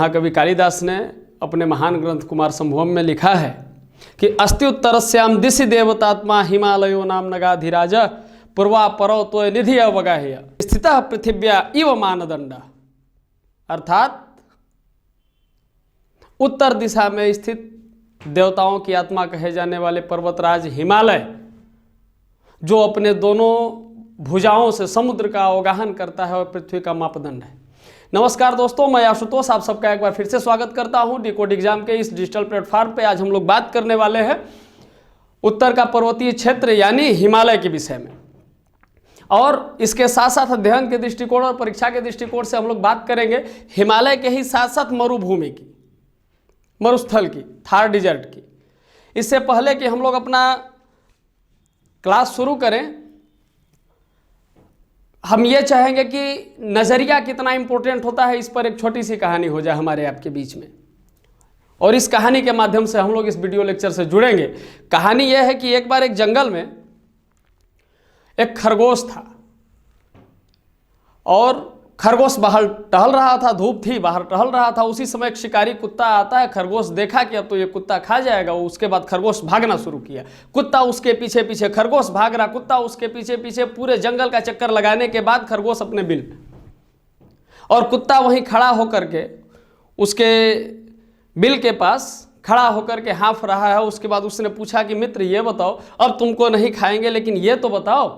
महाकवि कालिदास ने अपने महान ग्रंथ कुमार संभवम में लिखा है कि अस्ति उत्तरस्याम दिशि देवतात्मा हिमालयो नाम नगाधिराज पूर्वा परो तो निधि अवगाह्य स्थितः पृथिव्या इव मानदंड। अर्थात उत्तर दिशा में स्थित देवताओं की आत्मा कहे जाने वाले पर्वतराज हिमालय, जो अपने दोनों भुजाओं से समुद्र का अवगाहन करता है और पृथ्वी का मापदंड है। नमस्कार दोस्तों, मैं आशुतोष आप सबका एक बार फिर से स्वागत करता हूं डिकोड एग्जाम के इस डिजिटल प्लेटफॉर्म पे। आज हम लोग बात करने वाले हैं उत्तर का पर्वतीय क्षेत्र यानी हिमालय के विषय में, और इसके साथ साथ अध्ययन के दृष्टिकोण और परीक्षा के दृष्टिकोण से हम लोग बात करेंगे हिमालय के ही साथ साथ मरुभूमि की, मरुस्थल की, थार डिजर्ट की। इससे पहले कि हम लोग अपना क्लास शुरू करें, हम ये चाहेंगे कि नज़रिया कितना इंपॉर्टेंट होता है इस पर एक छोटी सी कहानी हो जाए हमारे आपके बीच में, और इस कहानी के माध्यम से हम लोग इस वीडियो लेक्चर से जुड़ेंगे। कहानी यह है कि एक बार एक जंगल में एक खरगोश था, और खरगोश बाहर टहल रहा था, धूप थी, बाहर टहल रहा था। उसी समय एक शिकारी कुत्ता आता है। खरगोश देखा कि अब तो ये कुत्ता खा जाएगा, उसके बाद खरगोश भागना शुरू किया। कुत्ता उसके पीछे पीछे, खरगोश भाग रहा, कुत्ता उसके पीछे पीछे। पूरे जंगल का चक्कर लगाने के बाद खरगोश अपने बिल पे, और कुत्ता वहीं खड़ा होकर के उसके बिल के पास खड़ा होकर के हाँफ रहा है। उसके बाद उसने पूछा कि मित्र ये बताओ, अब तुमको नहीं खाएंगे, लेकिन ये तो बताओ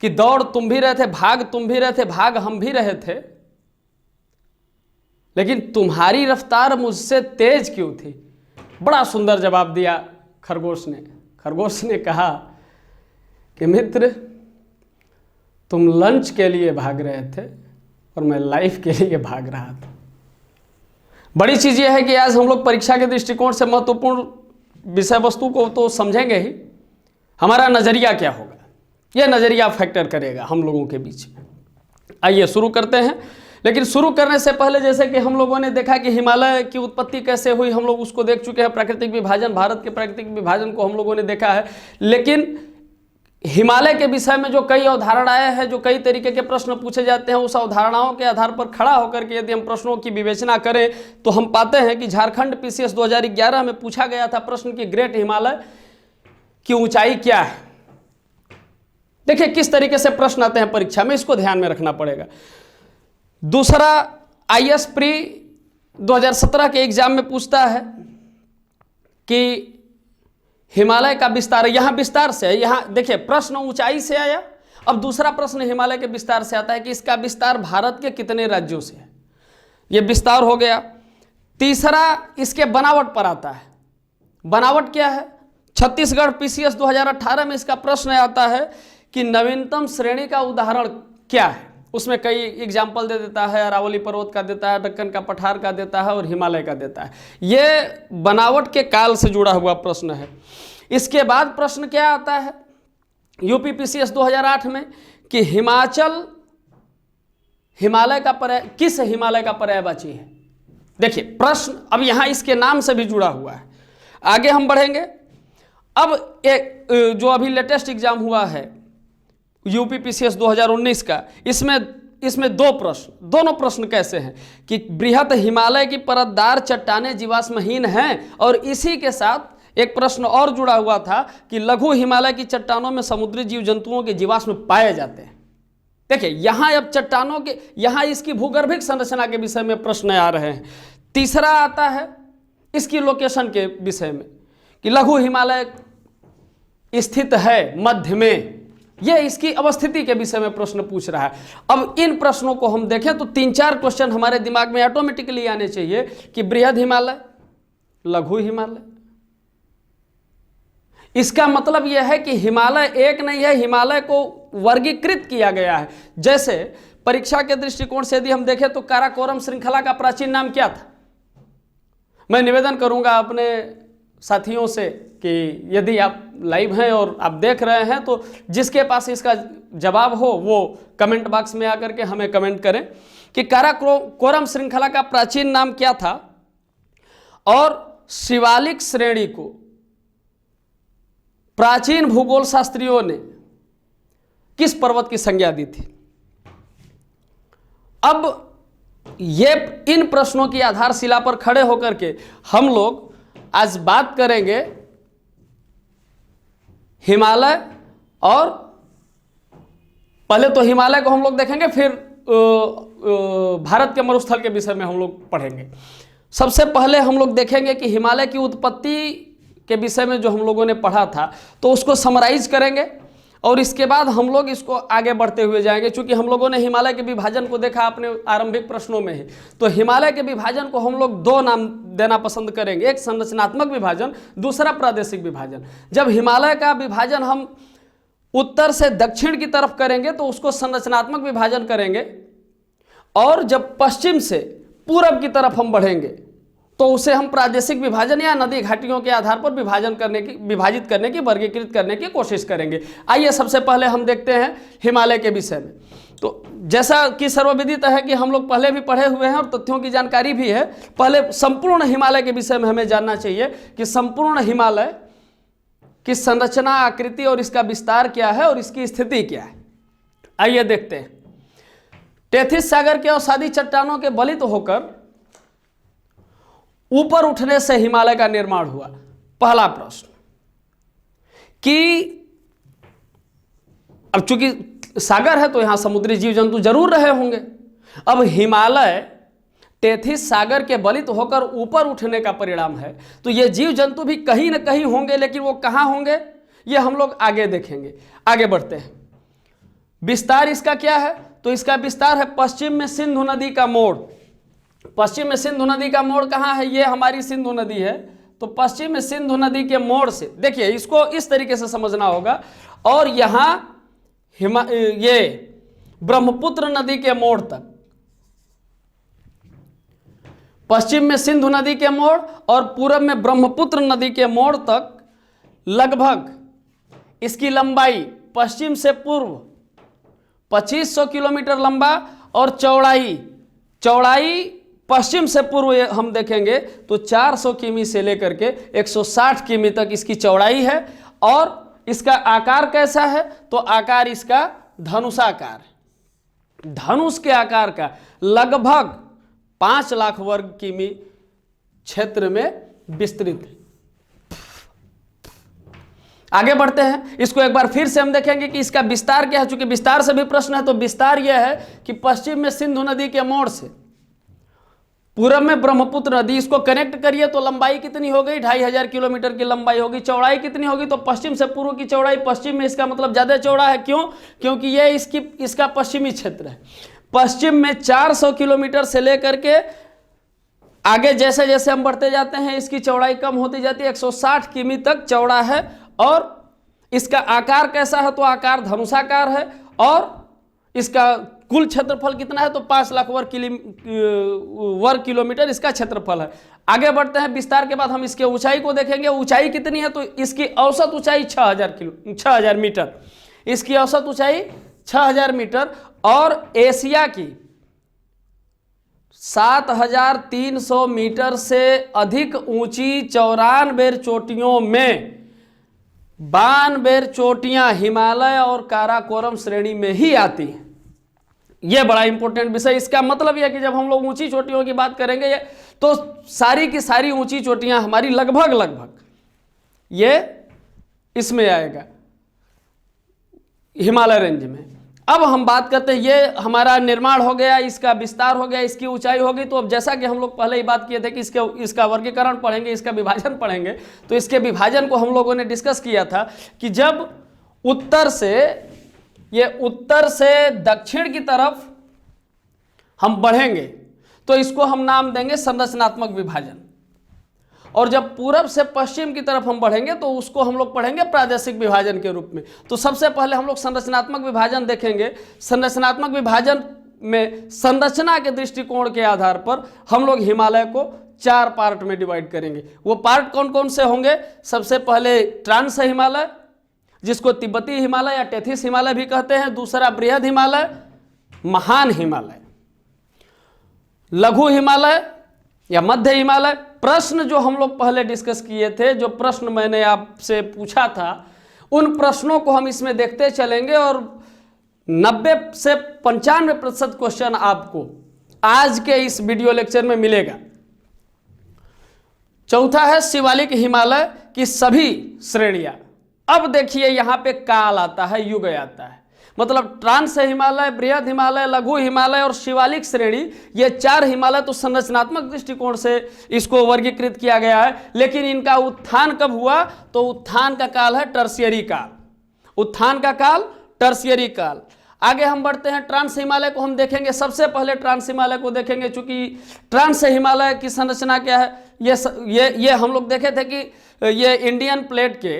कि दौड़ तुम भी रहे थे, भाग तुम भी रहे थे, भाग हम भी रहे थे, लेकिन तुम्हारी रफ्तार मुझसे तेज क्यों थी? बड़ा सुंदर जवाब दिया खरगोश ने। खरगोश ने कहा कि मित्र, तुम लंच के लिए भाग रहे थे और मैं लाइफ के लिए भाग रहा था। बड़ी चीज यह है कि आज हम लोग परीक्षा के दृष्टिकोण से महत्वपूर्ण विषय वस्तु को तो समझेंगे ही, हमारा नजरिया क्या होगा, यह नज़रिया फैक्टर करेगा हम लोगों के बीच में। आइए शुरू करते हैं। लेकिन शुरू करने से पहले, जैसे कि हम लोगों ने देखा कि हिमालय की उत्पत्ति कैसे हुई, हम लोग उसको देख चुके हैं। प्राकृतिक विभाजन, भारत के प्राकृतिक विभाजन को हम लोगों ने देखा है। लेकिन हिमालय के विषय में जो कई अवधारणाएं हैं, जो कई तरीके के प्रश्न पूछे जाते हैं, उस अवधारणाओं के आधार पर खड़ा होकर के यदि हम प्रश्नों की विवेचना करें तो हम पाते हैं कि झारखंड PCS 2011 में पूछा गया था प्रश्न कि ग्रेट हिमालय की ऊंचाई क्या है। देखिए किस तरीके से प्रश्न आते हैं परीक्षा में, इसको ध्यान में रखना पड़ेगा। दूसरा, IS प्री 2017 के एग्जाम में पूछता है कि हिमालय का विस्तार, यहां विस्तार से है, यहां देखिए प्रश्न ऊंचाई से आया। अब दूसरा प्रश्न हिमालय के विस्तार से आता है कि इसका विस्तार भारत के कितने राज्यों से है, यह विस्तार हो गया। तीसरा, इसके बनावट पर आता है। बनावट क्या है? छत्तीसगढ़ PCS 2018 में इसका प्रश्न आता है कि नवीनतम श्रेणी का उदाहरण क्या है। उसमें कई एग्जाम्पल दे देता है, अरावली पर्वत का देता है, दक्कन का पठार का देता है और हिमालय का देता है। ये बनावट के काल से जुड़ा हुआ प्रश्न है। इसके बाद प्रश्न क्या आता है UP PCS 2008 में कि हिमाचल हिमालय का पर्याय, किस हिमालय का पर्यायवाची है? देखिए प्रश्न अब यहां इसके नाम से भी जुड़ा हुआ है। आगे हम बढ़ेंगे। अब एक जो अभी लेटेस्ट एग्जाम हुआ है UP PCS 2019 का, इसमें दो प्रश्न, दोनों प्रश्न कैसे हैं कि बृहत हिमालय की परतदार चट्टानें जीवाश्महीन हैं, और इसी के साथ एक प्रश्न और जुड़ा हुआ था कि लघु हिमालय की चट्टानों में समुद्री जीव जंतुओं के जीवाश्म पाए जाते हैं। देखिए यहां अब चट्टानों के, यहां इसकी भूगर्भिक संरचना के विषय में प्रश्न आ रहे हैं। तीसरा आता है इसकी लोकेशन के विषय में कि लघु हिमालय स्थित है मध्य में, यह इसकी अवस्थिति के विषय में प्रश्न पूछ रहा है। अब इन प्रश्नों को हम देखें तो 3-4 क्वेश्चन हमारे दिमाग में ऑटोमेटिकली आने चाहिए कि बृहद हिमालय, लघु हिमालय। इसका मतलब यह है कि हिमालय एक नहीं है, हिमालय को वर्गीकृत किया गया है। जैसे परीक्षा के दृष्टिकोण से यदि हम देखें तो काराकोरम श्रृंखला का प्राचीन नाम क्या था? मैं निवेदन करूंगा अपने साथियों से कि यदि आप लाइव हैं और आप देख रहे हैं तो जिसके पास इसका जवाब हो वो कमेंट बॉक्स में आकर के हमें कमेंट करें कि काराकोरम श्रृंखला का प्राचीन नाम क्या था, और शिवालिक श्रेणी को प्राचीन भूगोल शास्त्रियों ने किस पर्वत की संज्ञा दी थी। अब ये इन प्रश्नों की आधारशिला पर खड़े होकर के हम लोग आज बात करेंगे हिमालय, और पहले तो हिमालय को हम लोग देखेंगे, फिर भारत के मरुस्थल के विषय में हम लोग पढ़ेंगे। सबसे पहले हम लोग देखेंगे कि हिमालय की उत्पत्ति के विषय में जो हम लोगों ने पढ़ा था तो उसको समराइज करेंगे, और इसके बाद हम लोग इसको आगे बढ़ते हुए जाएंगे। क्योंकि हम लोगों ने हिमालय के विभाजन को देखा अपने आरंभिक प्रश्नों में ही, तो हिमालय के विभाजन को हम लोग दो नाम देना पसंद करेंगे, एक संरचनात्मक विभाजन, दूसरा प्रादेशिक विभाजन। जब हिमालय का विभाजन हम उत्तर से दक्षिण की तरफ करेंगे तो उसको संरचनात्मक विभाजन करेंगे, और जब पश्चिम से पूरब की तरफ हम बढ़ेंगे तो उसे हम प्रादेशिक विभाजन या नदी घाटियों के आधार पर विभाजित करने की वर्गीकृत करने की कोशिश करेंगे। आइए सबसे पहले हम देखते हैं हिमालय के विषय में। तो जैसा कि सर्वविदित है कि हम लोग पहले भी पढ़े हुए हैं और तथ्यों की जानकारी भी है, पहले संपूर्ण हिमालय के विषय में हमें जानना चाहिए कि संपूर्ण हिमालय की संरचना, आकृति और इसका विस्तार क्या है और इसकी स्थिति क्या है। आइए देखते हैं। टेथिस सागर के अवसादी चट्टानों के बलित होकर ऊपर उठने से हिमालय का निर्माण हुआ। पहला प्रश्न कि अब चूंकि सागर है तो यहां समुद्री जीव जंतु जरूर रहे होंगे। अब हिमालय टेथिस सागर के बलित होकर ऊपर उठने का परिणाम है, तो ये जीव जंतु भी कहीं ना कहीं होंगे, लेकिन वो कहां होंगे ये हम लोग आगे देखेंगे। आगे बढ़ते हैं। विस्तार इसका क्या है, तो इसका विस्तार है पश्चिम में सिंधु नदी का मोड़। पश्चिम में सिंधु नदी का मोड़ कहाँ है, ये हमारी सिंधु नदी है, तो पश्चिम में सिंधु नदी के मोड़ से, देखिए इसको इस तरीके से समझना होगा, और यहां ये ब्रह्मपुत्र नदी के मोड़ तक, पश्चिम में सिंधु नदी के मोड़ और पूरब में ब्रह्मपुत्र नदी के मोड़ तक लगभग इसकी लंबाई पश्चिम से पूर्व 2500 किलोमीटर लंबा, और चौड़ाई पश्चिम से पूर्व हम देखेंगे तो 400 किमी से लेकर के 160 किमी तक इसकी चौड़ाई है। और इसका आकार कैसा है, तो आकार इसका धनुषाकार, धनुष के आकार का, लगभग 5 लाख वर्ग किमी क्षेत्र में विस्तृत है। आगे बढ़ते हैं। इसको एक बार फिर से हम देखेंगे कि इसका विस्तार क्या है, चूंकि विस्तार से भी प्रश्न है। तो विस्तार यह है कि पश्चिम में सिंधु नदी के मोड़ से पूरब में ब्रह्मपुत्र नदी, इसको कनेक्ट करिए तो लंबाई कितनी हो गई, 2500 किलोमीटर की लंबाई होगी। चौड़ाई कितनी होगी, तो पश्चिम से पूर्व की चौड़ाई, पश्चिम में इसका मतलब ज्यादा चौड़ा है। क्यों, क्योंकि ये इसका पश्चिमी क्षेत्र है। पश्चिम में 400 किलोमीटर से लेकर के आगे जैसे जैसे हम बढ़ते जाते हैं इसकी चौड़ाई कम होती जाती है, 160 किमी तक चौड़ा है। और इसका आकार कैसा है, तो आकार धनुषाकार है। और इसका कुल क्षेत्रफल कितना है, तो 5 लाख वर्ग किलोमीटर इसका क्षेत्रफल है। आगे बढ़ते हैं। विस्तार के बाद हम इसके ऊंचाई को देखेंगे। ऊंचाई कितनी है, तो इसकी औसत ऊंचाई 6000 मीटर, इसकी औसत ऊंचाई 6000 मीटर। और एशिया की 7300 मीटर से अधिक ऊंची 94 चोटियों में 92 चोटियां हिमालय और काराकोरम श्रेणी में ही आती हैं। यह बड़ा इंपॉर्टेंट विषय। इसका मतलब यह कि जब हम लोग ऊंची चोटियों की बात करेंगे तो सारी की सारी ऊंची चोटियां हमारी लगभग ये इसमें आएगा, हिमालय रेंज में। अब हम बात करते हैं, ये हमारा निर्माण हो गया, इसका विस्तार हो गया, इसकी ऊंचाई हो गई। तो अब जैसा कि हम लोग पहले ही बात किए थे कि इसका वर्गीकरण पढ़ेंगे, इसका विभाजन पढ़ेंगे, तो इसके विभाजन को हम लोगों ने डिस्कस किया था कि जब उत्तर से दक्षिण की तरफ हम बढ़ेंगे तो इसको हम नाम देंगे संरचनात्मक विभाजन, और जब पूरब से पश्चिम की तरफ हम बढ़ेंगे तो उसको हम लोग पढ़ेंगे प्रादेशिक विभाजन के रूप में। तो सबसे पहले हम लोग संरचनात्मक विभाजन देखेंगे। संरचनात्मक विभाजन में संरचना के दृष्टिकोण के आधार पर हम लोग हिमालय को 4 पार्ट में डिवाइड करेंगे। वो पार्ट कौन कौन से होंगे, सबसे पहले ट्रांस हिमालय, जिसको तिब्बती हिमालय या टेथिस हिमालय भी कहते हैं। दूसरा बृहद हिमालय, महान हिमालय, लघु हिमालय या मध्य हिमालय। प्रश्न जो हम लोग पहले डिस्कस किए थे, जो प्रश्न मैंने आपसे पूछा था, उन प्रश्नों को हम इसमें देखते चलेंगे और 90 से 95% क्वेश्चन आपको आज के इस वीडियो लेक्चर में मिलेगा। चौथा है शिवालिक हिमालय की सभी श्रेणियां। अब देखिए यहां पे काल आता है, युग आता है, मतलब ट्रांस हिमालय, बृहद हिमालय, लघु हिमालय और शिवालिक श्रेणी, ये 4 हिमालय तो संरचनात्मक दृष्टिकोण से इसको वर्गीकृत किया गया है। लेकिन इनका उत्थान कब हुआ? तो उत्थान का काल है टर्शियरी काल। उत्थान का काल टर्शियरी काल। आगे हम बढ़ते हैं, ट्रांस हिमालय को हम देखेंगे। सबसे पहले ट्रांस हिमालय को देखेंगे, चूंकि ट्रांस हिमालय की संरचना क्या है, ये हम लोग देखे थे कि ये इंडियन प्लेट के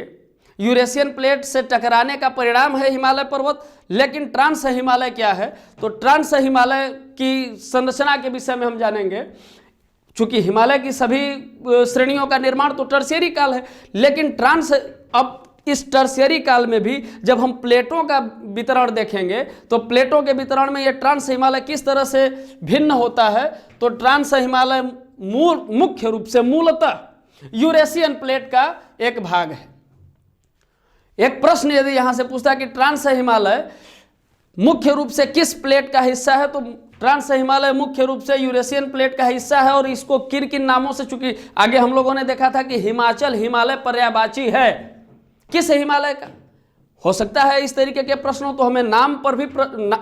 यूरेशियन प्लेट से टकराने का परिणाम है हिमालय पर्वत। लेकिन ट्रांस हिमालय क्या है? तो ट्रांस हिमालय की संरचना के विषय में हम जानेंगे। चूंकि हिमालय की सभी श्रेणियों का निर्माण तो टर्शियरी काल है, लेकिन ट्रांस, अब इस टर्शियरी काल में भी जब हम प्लेटों का वितरण देखेंगे तो प्लेटों के वितरण में ये ट्रांस हिमालय किस तरह से भिन्न होता है। तो ट्रांस हिमालय मुख्य रूप से मूलतः यूरेशियन प्लेट का एक भाग है। एक प्रश्न यदि यहां से पूछता है कि ट्रांस हिमालय मुख्य रूप से किस प्लेट का हिस्सा है, तो ट्रांस हिमालय मुख्य रूप से यूरेशियन प्लेट का हिस्सा है। और इसको किन किन नामों से, चूंकि आगे हम लोगों ने देखा था कि हिमाचल हिमालय पर्यायवाची है, किस हिमालय का हो सकता है इस तरीके के प्रश्नों, तो हमें नाम पर भी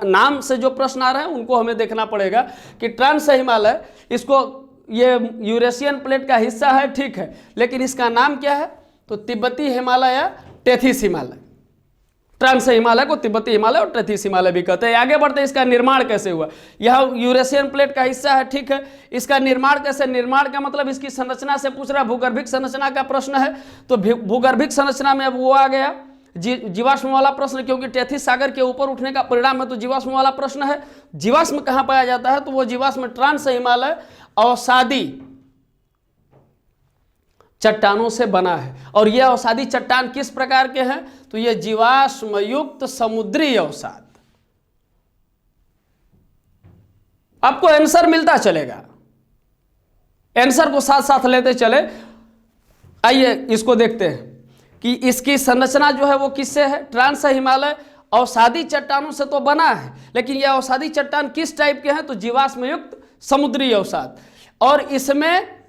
नाम से जो प्रश्न आ रहे हैं उनको हमें देखना पड़ेगा कि ट्रांस हिमालय, इसको ये यूरेशियन प्लेट का हिस्सा है, ठीक है, लेकिन इसका नाम क्या है? तो तिब्बती हिमालय या टेथिस हिमालय। ट्रांस हिमालय को तिब्बती हिमालय और टेथिस हिमालय भी कहते हैं। आगे बढ़ते हैं, इसका निर्माण कैसे हुआ? यह यूरेशियन प्लेट का हिस्सा है, ठीक है, इसका निर्माण कैसे? निर्माण का मतलब इसकी संरचना से पूछ रहा है, भूगर्भिक संरचना का प्रश्न है, तो भूगर्भिक संरचना में अब वो आ गया जीवाश्म वाला प्रश्न, क्योंकि टेथिस सागर के ऊपर उठने का परिणाम है, तो जीवाश्म वाला प्रश्न है। जीवाश्म कहां पाया जाता है? तो वो जीवाश्म ट्रांस हिमालय अवसादी चट्टानों से बना है। और यह अवसादी चट्टान किस प्रकार के हैं? तो यह जीवाश्म युक्त समुद्री अवसाद। आपको आंसर मिलता चलेगा, आंसर को साथ साथ लेते चले। आइए इसको देखते हैं कि इसकी संरचना जो है वो किससे है। ट्रांस हिमालय अवसादी चट्टानों से तो बना है, लेकिन यह अवसादी चट्टान किस टाइप के हैं? तो जीवाश्म युक्त समुद्री अवसाद। और इसमें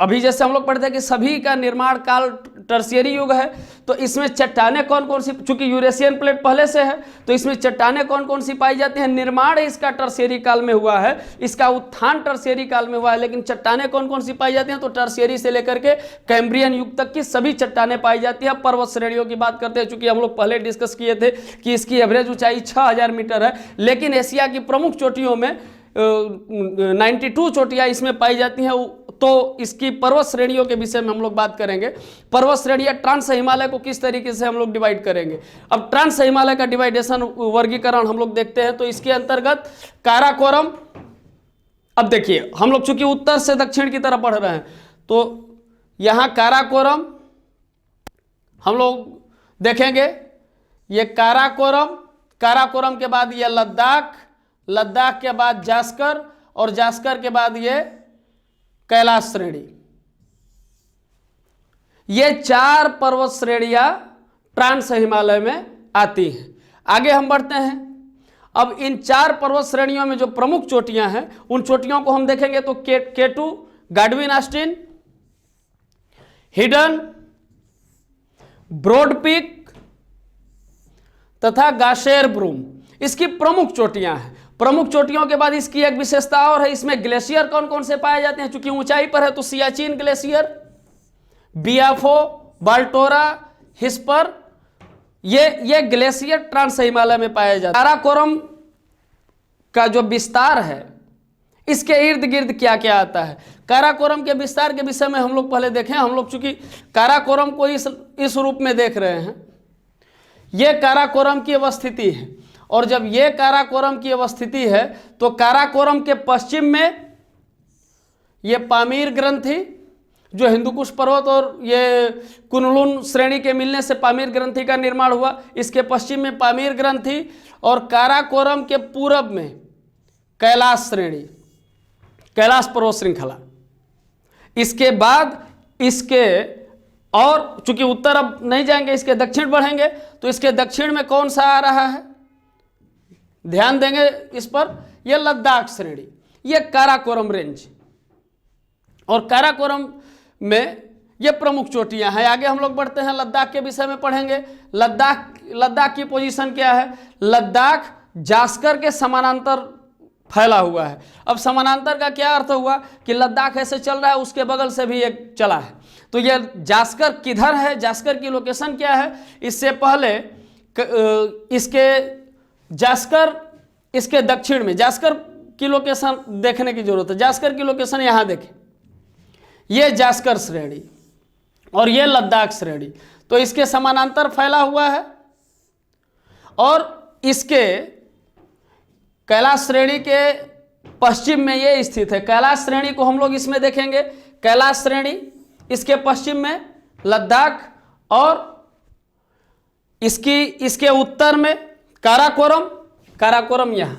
अभी जैसे हम लोग पढ़ते हैं कि सभी का निर्माण काल टर्शियरी युग है, तो इसमें चट्टानें कौन कौन सी, चूंकि यूरेशियन प्लेट पहले से है, तो इसमें चट्टानें कौन कौन सी पाई जाती हैं? निर्माण इसका टर्शियरी काल में हुआ है, इसका उत्थान टर्शियरी काल में हुआ है, लेकिन चट्टानें कौन कौन सी पाई जाती हैं? तो टर्शियरी से लेकर के कैम्ब्रियन युग तक की सभी चट्टानें पाई जाती हैं। पर्वत श्रेणियों की बात करते हैं, चूंकि हम लोग पहले डिस्कस किए थे कि इसकी एवरेज ऊंचाई 6000 मीटर है, लेकिन एशिया की प्रमुख चोटियों में 92 चोटियां इसमें पाई जाती हैं। तो इसकी पर्वत श्रेणियों के विषय में हम लोग बात करेंगे। पर्वत श्रेणियां ट्रांस हिमालय को किस तरीके से हम लोग डिवाइड करेंगे। अब ट्रांस हिमालय का डिवाइडेशन, वर्गीकरण हम लोग देखते हैं, तो इसके अंतर्गत काराकोरम। अब देखिए हम लोग चूंकि उत्तर से दक्षिण की तरफ बढ़ रहे हैं, तो यहां काराकोरम हम लोग देखेंगे, ये काराकोरम, काराकोरम के बाद ये लद्दाख, लद्दाख के बाद जास्कर, और जास्कर के बाद ये कैलाश श्रेणी। ये 4 पर्वत श्रेणियां ट्रांस हिमालय में आती हैं। आगे हम बढ़ते हैं। अब इन 4 पर्वत श्रेणियों में जो प्रमुख चोटियां हैं, उन चोटियों को हम देखेंगे। तो K two, Godwin Austen, Hidden, Broad Peak तथा गाशेर ब्रूम, इसकी प्रमुख चोटियां हैं। प्रमुख चोटियों के बाद इसकी एक विशेषता और है, इसमें ग्लेशियर कौन कौन से पाए जाते हैं? चूंकि ऊंचाई पर है तो सियाचिन ग्लेशियर, बियाफो, बाल्टोरा, हिस्पर, ये ग्लेशियर ट्रांस हिमालय में पाए जाते हैं। काराकोरम का जो विस्तार है, इसके इर्द गिर्द क्या क्या आता है? काराकोरम के विस्तार के विषय में हम लोग पहले देखें। हम लोग चूंकि काराकोरम को इस रूप में देख रहे हैं, यह काराकोरम की अवस्थिति है। और जब ये काराकोरम की अवस्थिति है, तो काराकोरम के पश्चिम में ये पामीर ग्रंथि, जो हिंदुकुश पर्वत और ये कुनलुन श्रेणी के मिलने से पामीर ग्रंथि का निर्माण हुआ, इसके पश्चिम में पामीर ग्रंथि, और काराकोरम के पूरब में कैलाश श्रेणी, कैलाश पर्वत श्रृंखला। इसके बाद इसके, और चूंकि उत्तर अब नहीं जाएंगे, इसके दक्षिण बढ़ेंगे, तो इसके दक्षिण में कौन सा आ रहा है? ध्यान देंगे इस पर, ये लद्दाख श्रेणी, ये काराकोरम रेंज, और काराकोरम में ये प्रमुख चोटियां हैं। आगे हम लोग बढ़ते हैं, लद्दाख के विषय में पढ़ेंगे। लद्दाख की पोजीशन क्या है? लद्दाख जास्कर के समानांतर फैला हुआ है। अब समानांतर का क्या अर्थ हुआ कि लद्दाख ऐसे चल रहा है, उसके बगल से भी एक चला है, तो ये जास्कर किधर है, जास्कर की लोकेशन क्या है? इससे पहले इसके जास्कर, इसके दक्षिण में जास्कर की लोकेशन देखने की जरूरत है। जास्कर की लोकेशन यहां देखें, ये जास्कर श्रेणी और ये लद्दाख श्रेणी, तो इसके समानांतर फैला हुआ है। और इसके कैलाश श्रेणी के पश्चिम में ये स्थित है। कैलाश श्रेणी को हम लोग इसमें देखेंगे, कैलाश श्रेणी इसके पश्चिम में लद्दाख, और इसके उत्तर में काराकोरम यहां,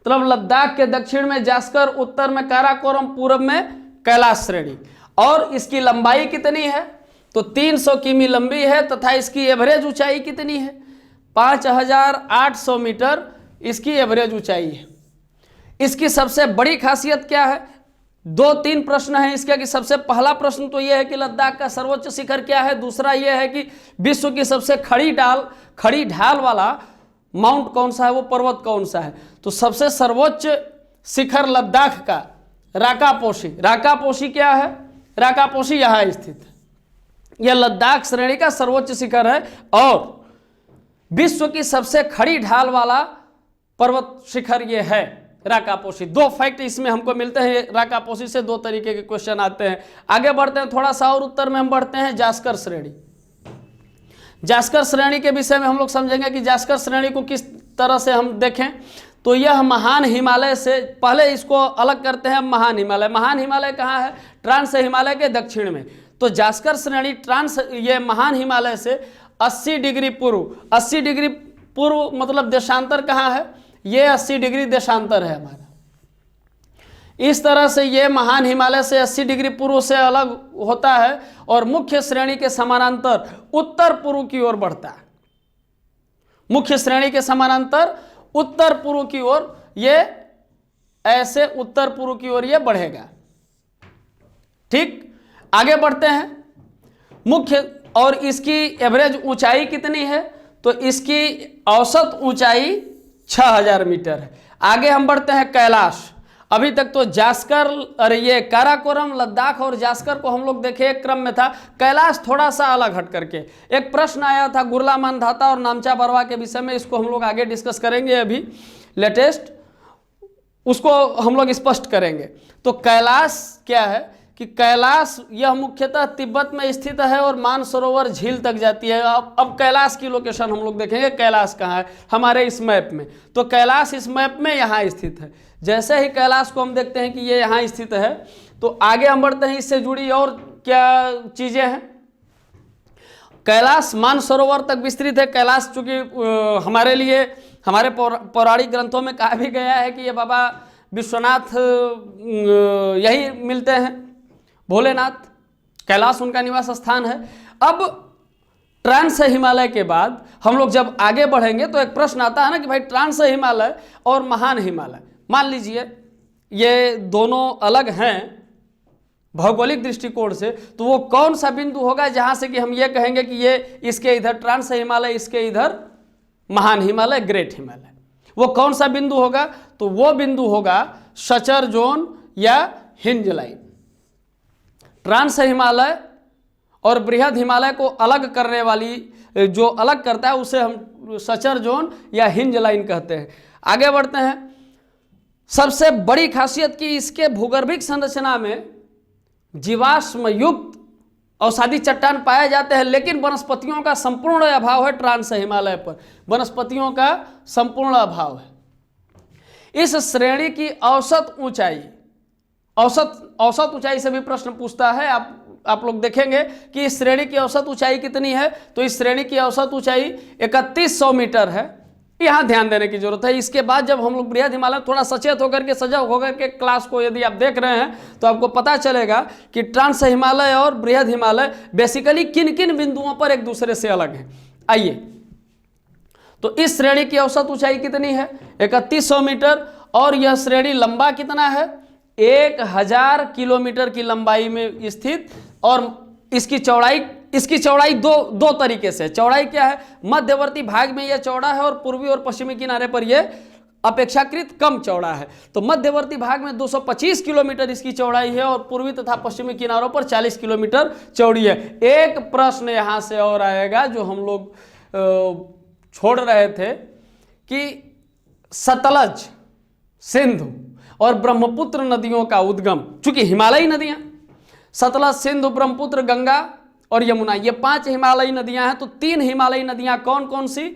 मतलब लद्दाख के दक्षिण में जास्कर, उत्तर में काराकोरम, पूर्व में कैलाश श्रेणी। और इसकी लंबाई कितनी है? तो 300 किमी लंबी है, तथा इसकी एवरेज ऊंचाई कितनी है? 5800 मीटर इसकी एवरेज ऊंचाई है। इसकी सबसे बड़ी खासियत क्या है? 2-3 प्रश्न हैं इसके कि सबसे पहला प्रश्न तो यह है कि लद्दाख का सर्वोच्च शिखर क्या है। दूसरा यह है कि विश्व की सबसे खड़ी ढाल वाला माउंट कौन सा है, वो पर्वत कौन सा है। तो सबसे सर्वोच्च शिखर लद्दाख का राकापोशी क्या है? राकापोशी यहां स्थित है। यह लद्दाख श्रेणी का सर्वोच्च शिखर है और विश्व की सबसे खड़ी ढाल वाला पर्वत शिखर ये है राकापोशी। 2 फैक्ट इसमें हमको मिलते हैं। राकापोशी से 2 तरीके के क्वेश्चन आते हैं। आगे बढ़ते हैं, थोड़ा सा और उत्तर में हम बढ़ते हैं। जास्कर श्रेणी, जास्कर श्रेणी के विषय में हम लोग समझेंगे कि जास्कर श्रेणी को किस तरह से हम देखें। तो यह महान हिमालय से, पहले इसको अलग करते हैं। महान हिमालय कहाँ है? ट्रांस हिमालय के दक्षिण में। तो जास्कर श्रेणी ये महान हिमालय से 80 डिग्री पूर्व मतलब देशांतर कहाँ है? ये 80 डिग्री देशांतर है हमारा। इस तरह से ये महान हिमालय से 80 डिग्री पूर्व से अलग होता है और मुख्य श्रेणी के समानांतर उत्तर पूर्व की ओर बढ़ता है। मुख्य श्रेणी के समानांतर उत्तर पूर्व की ओर ये ऐसे उत्तर पूर्व की ओर ये बढ़ेगा। ठीक, आगे बढ़ते हैं। मुख्य और इसकी एवरेज ऊंचाई कितनी है? तो इसकी औसत ऊंचाई 6000 मीटर है। आगे हम बढ़ते हैं कैलाश। अभी तक तो जास्कर और ये काराकोरम, लद्दाख और जास्कर को हम लोग देखे एक क्रम में था। कैलाश थोड़ा सा अलग हट करके एक प्रश्न आया था गुरला मानधाता और नामचा बरवा के विषय में, इसको हम लोग आगे डिस्कस करेंगे। अभी लेटेस्ट उसको हम लोग स्पष्ट करेंगे। तो कैलाश क्या है कि कैलाश यह मुख्यतः तिब्बत में स्थित है और मानसरोवर झील तक जाती है। अब कैलाश की लोकेशन हम लोग देखेंगे, कैलाश कहाँ है हमारे इस मैप में। तो कैलाश इस मैप में यहाँ स्थित है। जैसे ही कैलाश को हम देखते हैं कि ये यहाँ स्थित है, तो आगे हम बढ़ते हैं, इससे जुड़ी और क्या चीजें हैं। कैलाश मानसरोवर तक विस्तृत है। कैलाश चूंकि हमारे लिए हमारे पौराणिक ग्रंथों में कहा भी गया है कि ये बाबा विश्वनाथ यही मिलते हैं, भोलेनाथ, कैलाश उनका निवास स्थान है। अब ट्रांस हिमालय के बाद हम लोग जब आगे बढ़ेंगे तो एक प्रश्न आता है ना कि भाई ट्रांस हिमालय और महान हिमालय, मान लीजिए ये दोनों अलग हैं भौगोलिक दृष्टिकोण से, तो वो कौन सा बिंदु होगा जहां से कि हम ये कहेंगे कि ये इसके इधर ट्रांस हिमालय, इसके इधर महान हिमालय, ग्रेट हिमालय। वो कौन सा बिंदु होगा? तो वो बिंदु होगा शचर जोन या हिंज लाइन। ट्रांस हिमालय और बृहद हिमालय को अलग करने वाली, जो अलग करता है उसे हम शचर जोन या हिंज लाइन कहते हैं। आगे बढ़ते हैं। सबसे बड़ी खासियत कि इसके भूगर्भिक संरचना में जीवाश्म युक्त औषधि चट्टान पाए जाते हैं, लेकिन वनस्पतियों का संपूर्ण अभाव है। ट्रांस हिमालय पर वनस्पतियों का संपूर्ण अभाव है। इस श्रेणी की औसत ऊंचाई से भी प्रश्न पूछता है। आप लोग देखेंगे कि इस श्रेणी की औसत ऊंचाई कितनी है। तो इस श्रेणी की औसत ऊंचाई 3100 मीटर है। यहां ध्यान देने की जरूरत है। इसके बाद जब हम लोग बृहद हिमालय, थोड़ा सचेत होकर के, सजग होकर के क्लास को यदि आप देख रहे हैं तो आपको पता चलेगा कि ट्रांस हिमालय और बृहद हिमालय बेसिकली किन किन बिंदुओं पर एक दूसरे से अलग है। आइए, तो इस श्रेणी की औसत ऊंचाई कितनी है? 3100 मीटर। और यह श्रेणी लंबा कितना है? 1000 किलोमीटर की लंबाई में स्थित। और इसकी चौड़ाई दो तरीके से। चौड़ाई क्या है? मध्यवर्ती भाग में यह चौड़ा है और पूर्वी और पश्चिमी किनारे पर यह अपेक्षाकृत कम चौड़ा है। तो मध्यवर्ती भाग में 225 किलोमीटर इसकी चौड़ाई है और पूर्वी तथा पश्चिमी किनारों पर 40 किलोमीटर चौड़ी है। एक प्रश्न यहां से और आएगा जो हम लोग छोड़ रहे थे कि सतलज, सिंधु और ब्रह्मपुत्र नदियों का उद्गम, चूंकि हिमालयी नदियां सतलज, सिंधु, ब्रह्मपुत्र, गंगा और यमुना, ये 5 हिमालयी नदियां हैं। तो 3 हिमालयी नदियां कौन कौन सी?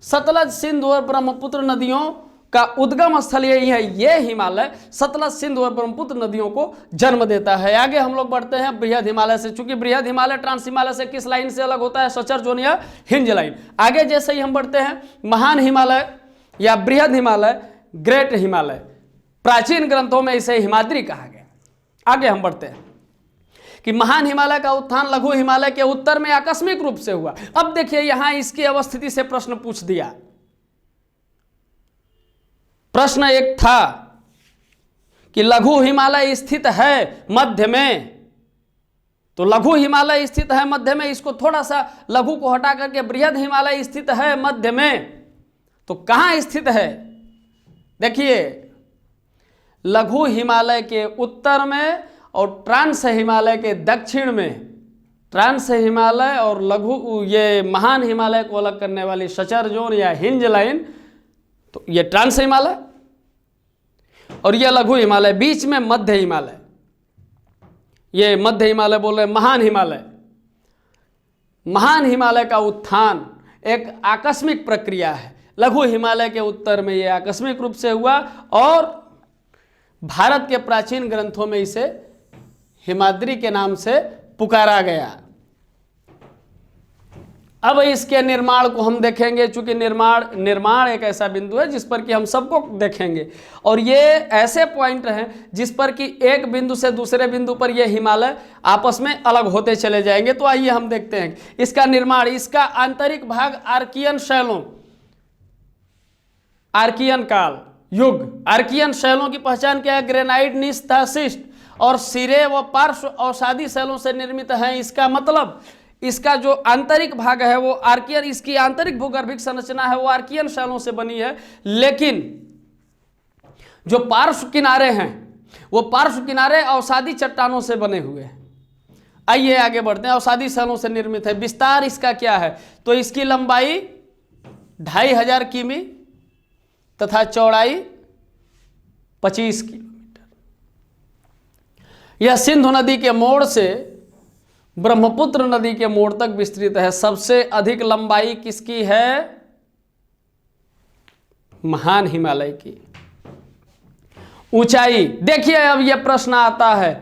सतलज, सिंधु और ब्रह्मपुत्र नदियों का उद्गम स्थल यही है। ये हिमालय सतलज, सिंधु और ब्रह्मपुत्र नदियों को जन्म देता है। आगे हम लोग बढ़ते हैं बृहद हिमालय से। चूंकि बृहद हिमालय ट्रांस हिमालय से किस लाइन से अलग होता है? सचर जोन या हिंज लाइन। आगे जैसे ही हम बढ़ते हैं, महान हिमालय या बृहद हिमालय, ग्रेट हिमालय, प्राचीन ग्रंथों में इसे हिमाद्री कहा गया। आगे हम बढ़ते हैं कि महान हिमालय का उत्थान लघु हिमालय के उत्तर में आकस्मिक रूप से हुआ। अब देखिए यहां इसकी अवस्थिति से प्रश्न पूछ दिया। प्रश्न एक था कि लघु हिमालय स्थित है मध्य में, तो लघु हिमालय स्थित है मध्य में, इसको थोड़ा सा लघु को हटा करके बृहद हिमालय स्थित है मध्य में। तो कहां स्थित है? देखिए, लघु हिमालय के उत्तर में और ट्रांस हिमालय के दक्षिण में। ट्रांस हिमालय और लघु, ये महान हिमालय को अलग करने वाली सचर जोन या हिंज लाइन, तो ये ट्रांस हिमालय और ये लघु हिमालय। बीच में मध्य हिमालय, ये मध्य हिमालय बोल रहे हैं, महान हिमालय। महान हिमालय का उत्थान एक आकस्मिक प्रक्रिया है। लघु हिमालय के उत्तर में यह आकस्मिक रूप से हुआ और भारत के प्राचीन ग्रंथों में इसे हिमाद्री के नाम से पुकारा गया। अब इसके निर्माण को हम देखेंगे, चूंकि निर्माण एक ऐसा बिंदु है जिस पर कि हम सबको देखेंगे और ये ऐसे पॉइंट हैं जिस पर कि एक बिंदु से दूसरे बिंदु पर ये हिमालय आपस में अलग होते चले जाएंगे। तो आइए हम देखते हैं इसका निर्माण। इसका आंतरिक भाग आर्कियन शैलों, आर्कियन काल युग, आर्कियन शैलों की पहचान क्या है? ग्रेनाइट, नीस तथा शिस्ट और सिरे व पार्श्व अवसादी शैलों से निर्मित है। इसका मतलब इसका जो आंतरिक भाग है वो आर्कियन, इसकी आंतरिक भूगर्भिक संरचना है वो आर्कियन शैलों से बनी है। लेकिन जो पार्श्व किनारे हैं वो पार्श्व किनारे अवसादी चट्टानों से बने हुए हैं। आइए आगे बढ़ते हैं। अवसादी शैलों से निर्मित है। विस्तार इसका क्या है? तो इसकी लंबाई 2500 किमी तथा चौड़ाई 25 किलोमीटर। यह सिंधु नदी के मोड़ से ब्रह्मपुत्र नदी के मोड़ तक विस्तृत है। सबसे अधिक लंबाई किसकी है? महान हिमालय की। ऊंचाई देखिए, अब यह प्रश्न आता है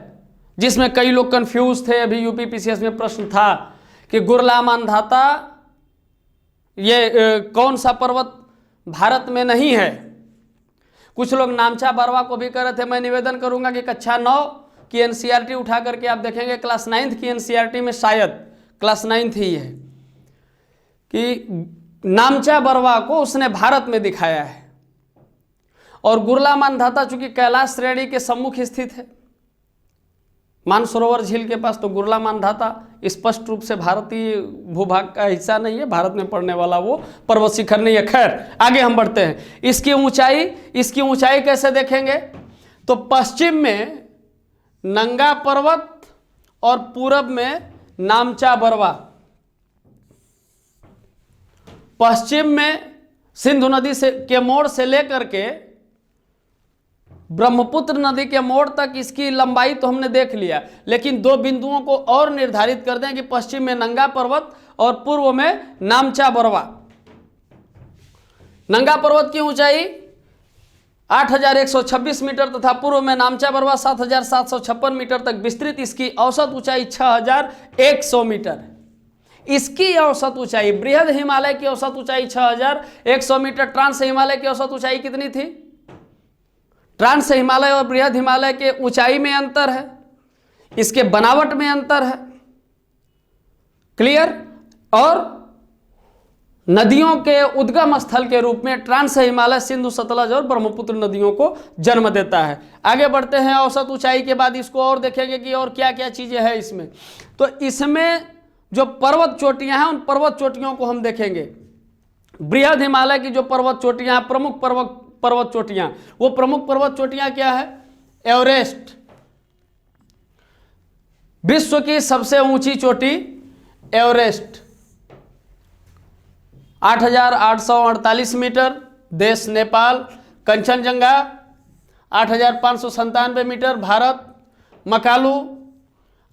जिसमें कई लोग कंफ्यूज थे। अभी यूपी पीसीएस में प्रश्न था कि गुरला मानधाता ये कौन सा पर्वत भारत में नहीं है। कुछ लोग नामचा बरवा को भी कर रहे थे। मैं निवेदन करूंगा कि कक्षा 9 की एनसीईआरटी उठा करके आप देखेंगे, क्लास 9th की एनसीईआरटी में शायद क्लास 9th ही है कि नामचा बरवा को उसने भारत में दिखाया है। और गुरला मानधाता चूंकि कैलाश श्रेणी के सम्मुख स्थित है मानसरोवर झील के पास, तो गुरला मानधाता स्पष्ट रूप से भारतीय भूभाग का हिस्सा नहीं है, भारत में पड़ने वाला वो पर्वत शिखर नहीं है। खैर आगे हम बढ़ते हैं। इसकी ऊंचाई कैसे देखेंगे? तो पश्चिम में नंगा पर्वत और पूरब में नामचा बरवा। पश्चिम में सिंधु नदी के मोड़ से लेकर के ब्रह्मपुत्र नदी के मोड़ तक इसकी लंबाई तो हमने देख लिया, लेकिन 2 बिंदुओं को और निर्धारित कर दें कि पश्चिम में नंगा पर्वत और पूर्व में नामचा बरवा। नंगा पर्वत की ऊंचाई 8126 मीटर तथा पूर्व में नामचा बरवा 7756 मीटर तक विस्तृत। इसकी औसत ऊंचाई 6100 मीटर। इसकी औसत ऊंचाई, बृहद हिमालय की औसत ऊंचाई 6100 मीटर। ट्रांस हिमालय की औसत ऊंचाई कितनी थी? ट्रांस हिमालय और बृहद हिमालय के ऊंचाई में अंतर है, इसके बनावट में अंतर है, क्लियर। और नदियों के उद्गम स्थल के रूप में ट्रांस हिमालय, सिंधु, सतलज और ब्रह्मपुत्र नदियों को जन्म देता है। आगे बढ़ते हैं, औसत ऊंचाई के बाद इसको और देखेंगे कि और क्या क्या चीजें हैं इसमें। तो इसमें जो पर्वत चोटियां हैं, उन पर्वत चोटियों को हम देखेंगे। बृहद हिमालय की जो पर्वत चोटियां हैं, प्रमुख पर्वत चोटियां, वो प्रमुख पर्वत चोटियां क्या है? एवरेस्ट, विश्व की सबसे ऊंची चोटी एवरेस्ट, 8,848 मीटर, देश Nepal. Kanchenjunga 8,597 metre, Bharat. Makalu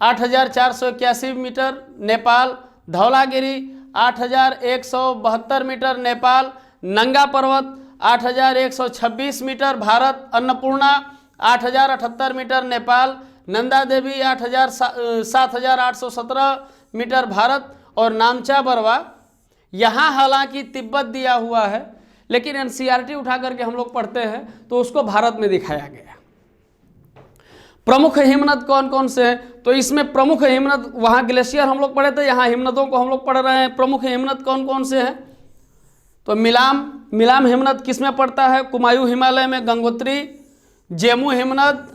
8,481 metre, Nepal. Dhaulagiri 8,172 metre, Nepal. Nanga Parbat 8,126 metre, Bharat. Annapurna 8,078 metre, Nepal. Nanda Devi 7,817 metre, Bharat. और नामचा बरवा, यहाँ हालांकि तिब्बत दिया हुआ है, लेकिन एनसीईआरटी उठा करके हम लोग पढ़ते हैं तो उसको भारत में दिखाया गया। प्रमुख हिमनद कौन कौन से हैं? तो इसमें प्रमुख हिमनद, वहाँ ग्लेशियर हम लोग पढ़े थे, यहाँ हिमनदों को हम लोग पढ़ रहे हैं। प्रमुख हिमनद कौन कौन से हैं? तो मिलाम हिमनद किस में पड़ता है? कुमायूं हिमालय में। गंगोत्री। जेमू हिमनद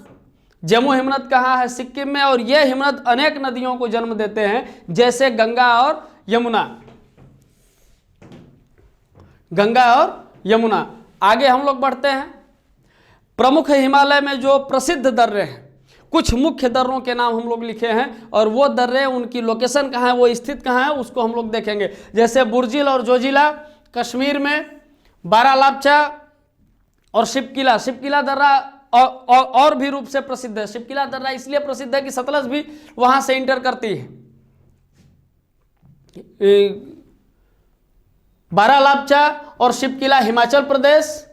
कहाँ है? सिक्किम में। और ये हिमनद अनेक नदियों को जन्म देते हैं, जैसे गंगा और यमुना। आगे हम लोग बढ़ते हैं। प्रमुख हिमालय में जो प्रसिद्ध दर्रे हैं, कुछ मुख्य दर्रों के नाम हम लोग लिखे हैं, और वो दर्रे, उनकी लोकेशन कहाँ है, वो स्थित कहाँ है, उसको हम लोग देखेंगे। जैसे बुर्जिल और जोजिला कश्मीर में, बारालापचा और शिपकिला दर्रा और भी रूप से प्रसिद्ध है। शिपकिला दर्रा इसलिए प्रसिद्ध है कि सतलज भी वहां से इंटर करती है। बारालापचा और शिपकिला हिमाचल प्रदेश।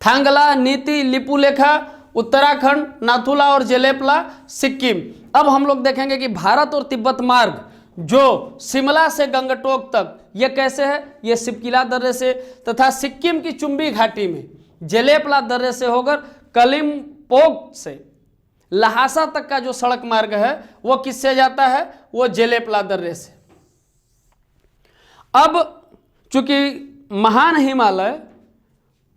थांगला, नीति, लिपुलेखा उत्तराखंड, नाथुला और जेलेपला सिक्किम। अब हम लोग देखेंगे कि भारत और तिब्बत मार्ग जो शिमला से गंगटोक तक, ये कैसे है? ये शिपकिला दर्रे से, तथा सिक्किम की चुंबी घाटी में जेलेपला दर्रे से होकर कलिम्पोंग से लहासा तक का जो सड़क मार्ग है वो किससे जाता है? वो जेलेपला दर्रे से। अब चूंकि महान हिमालय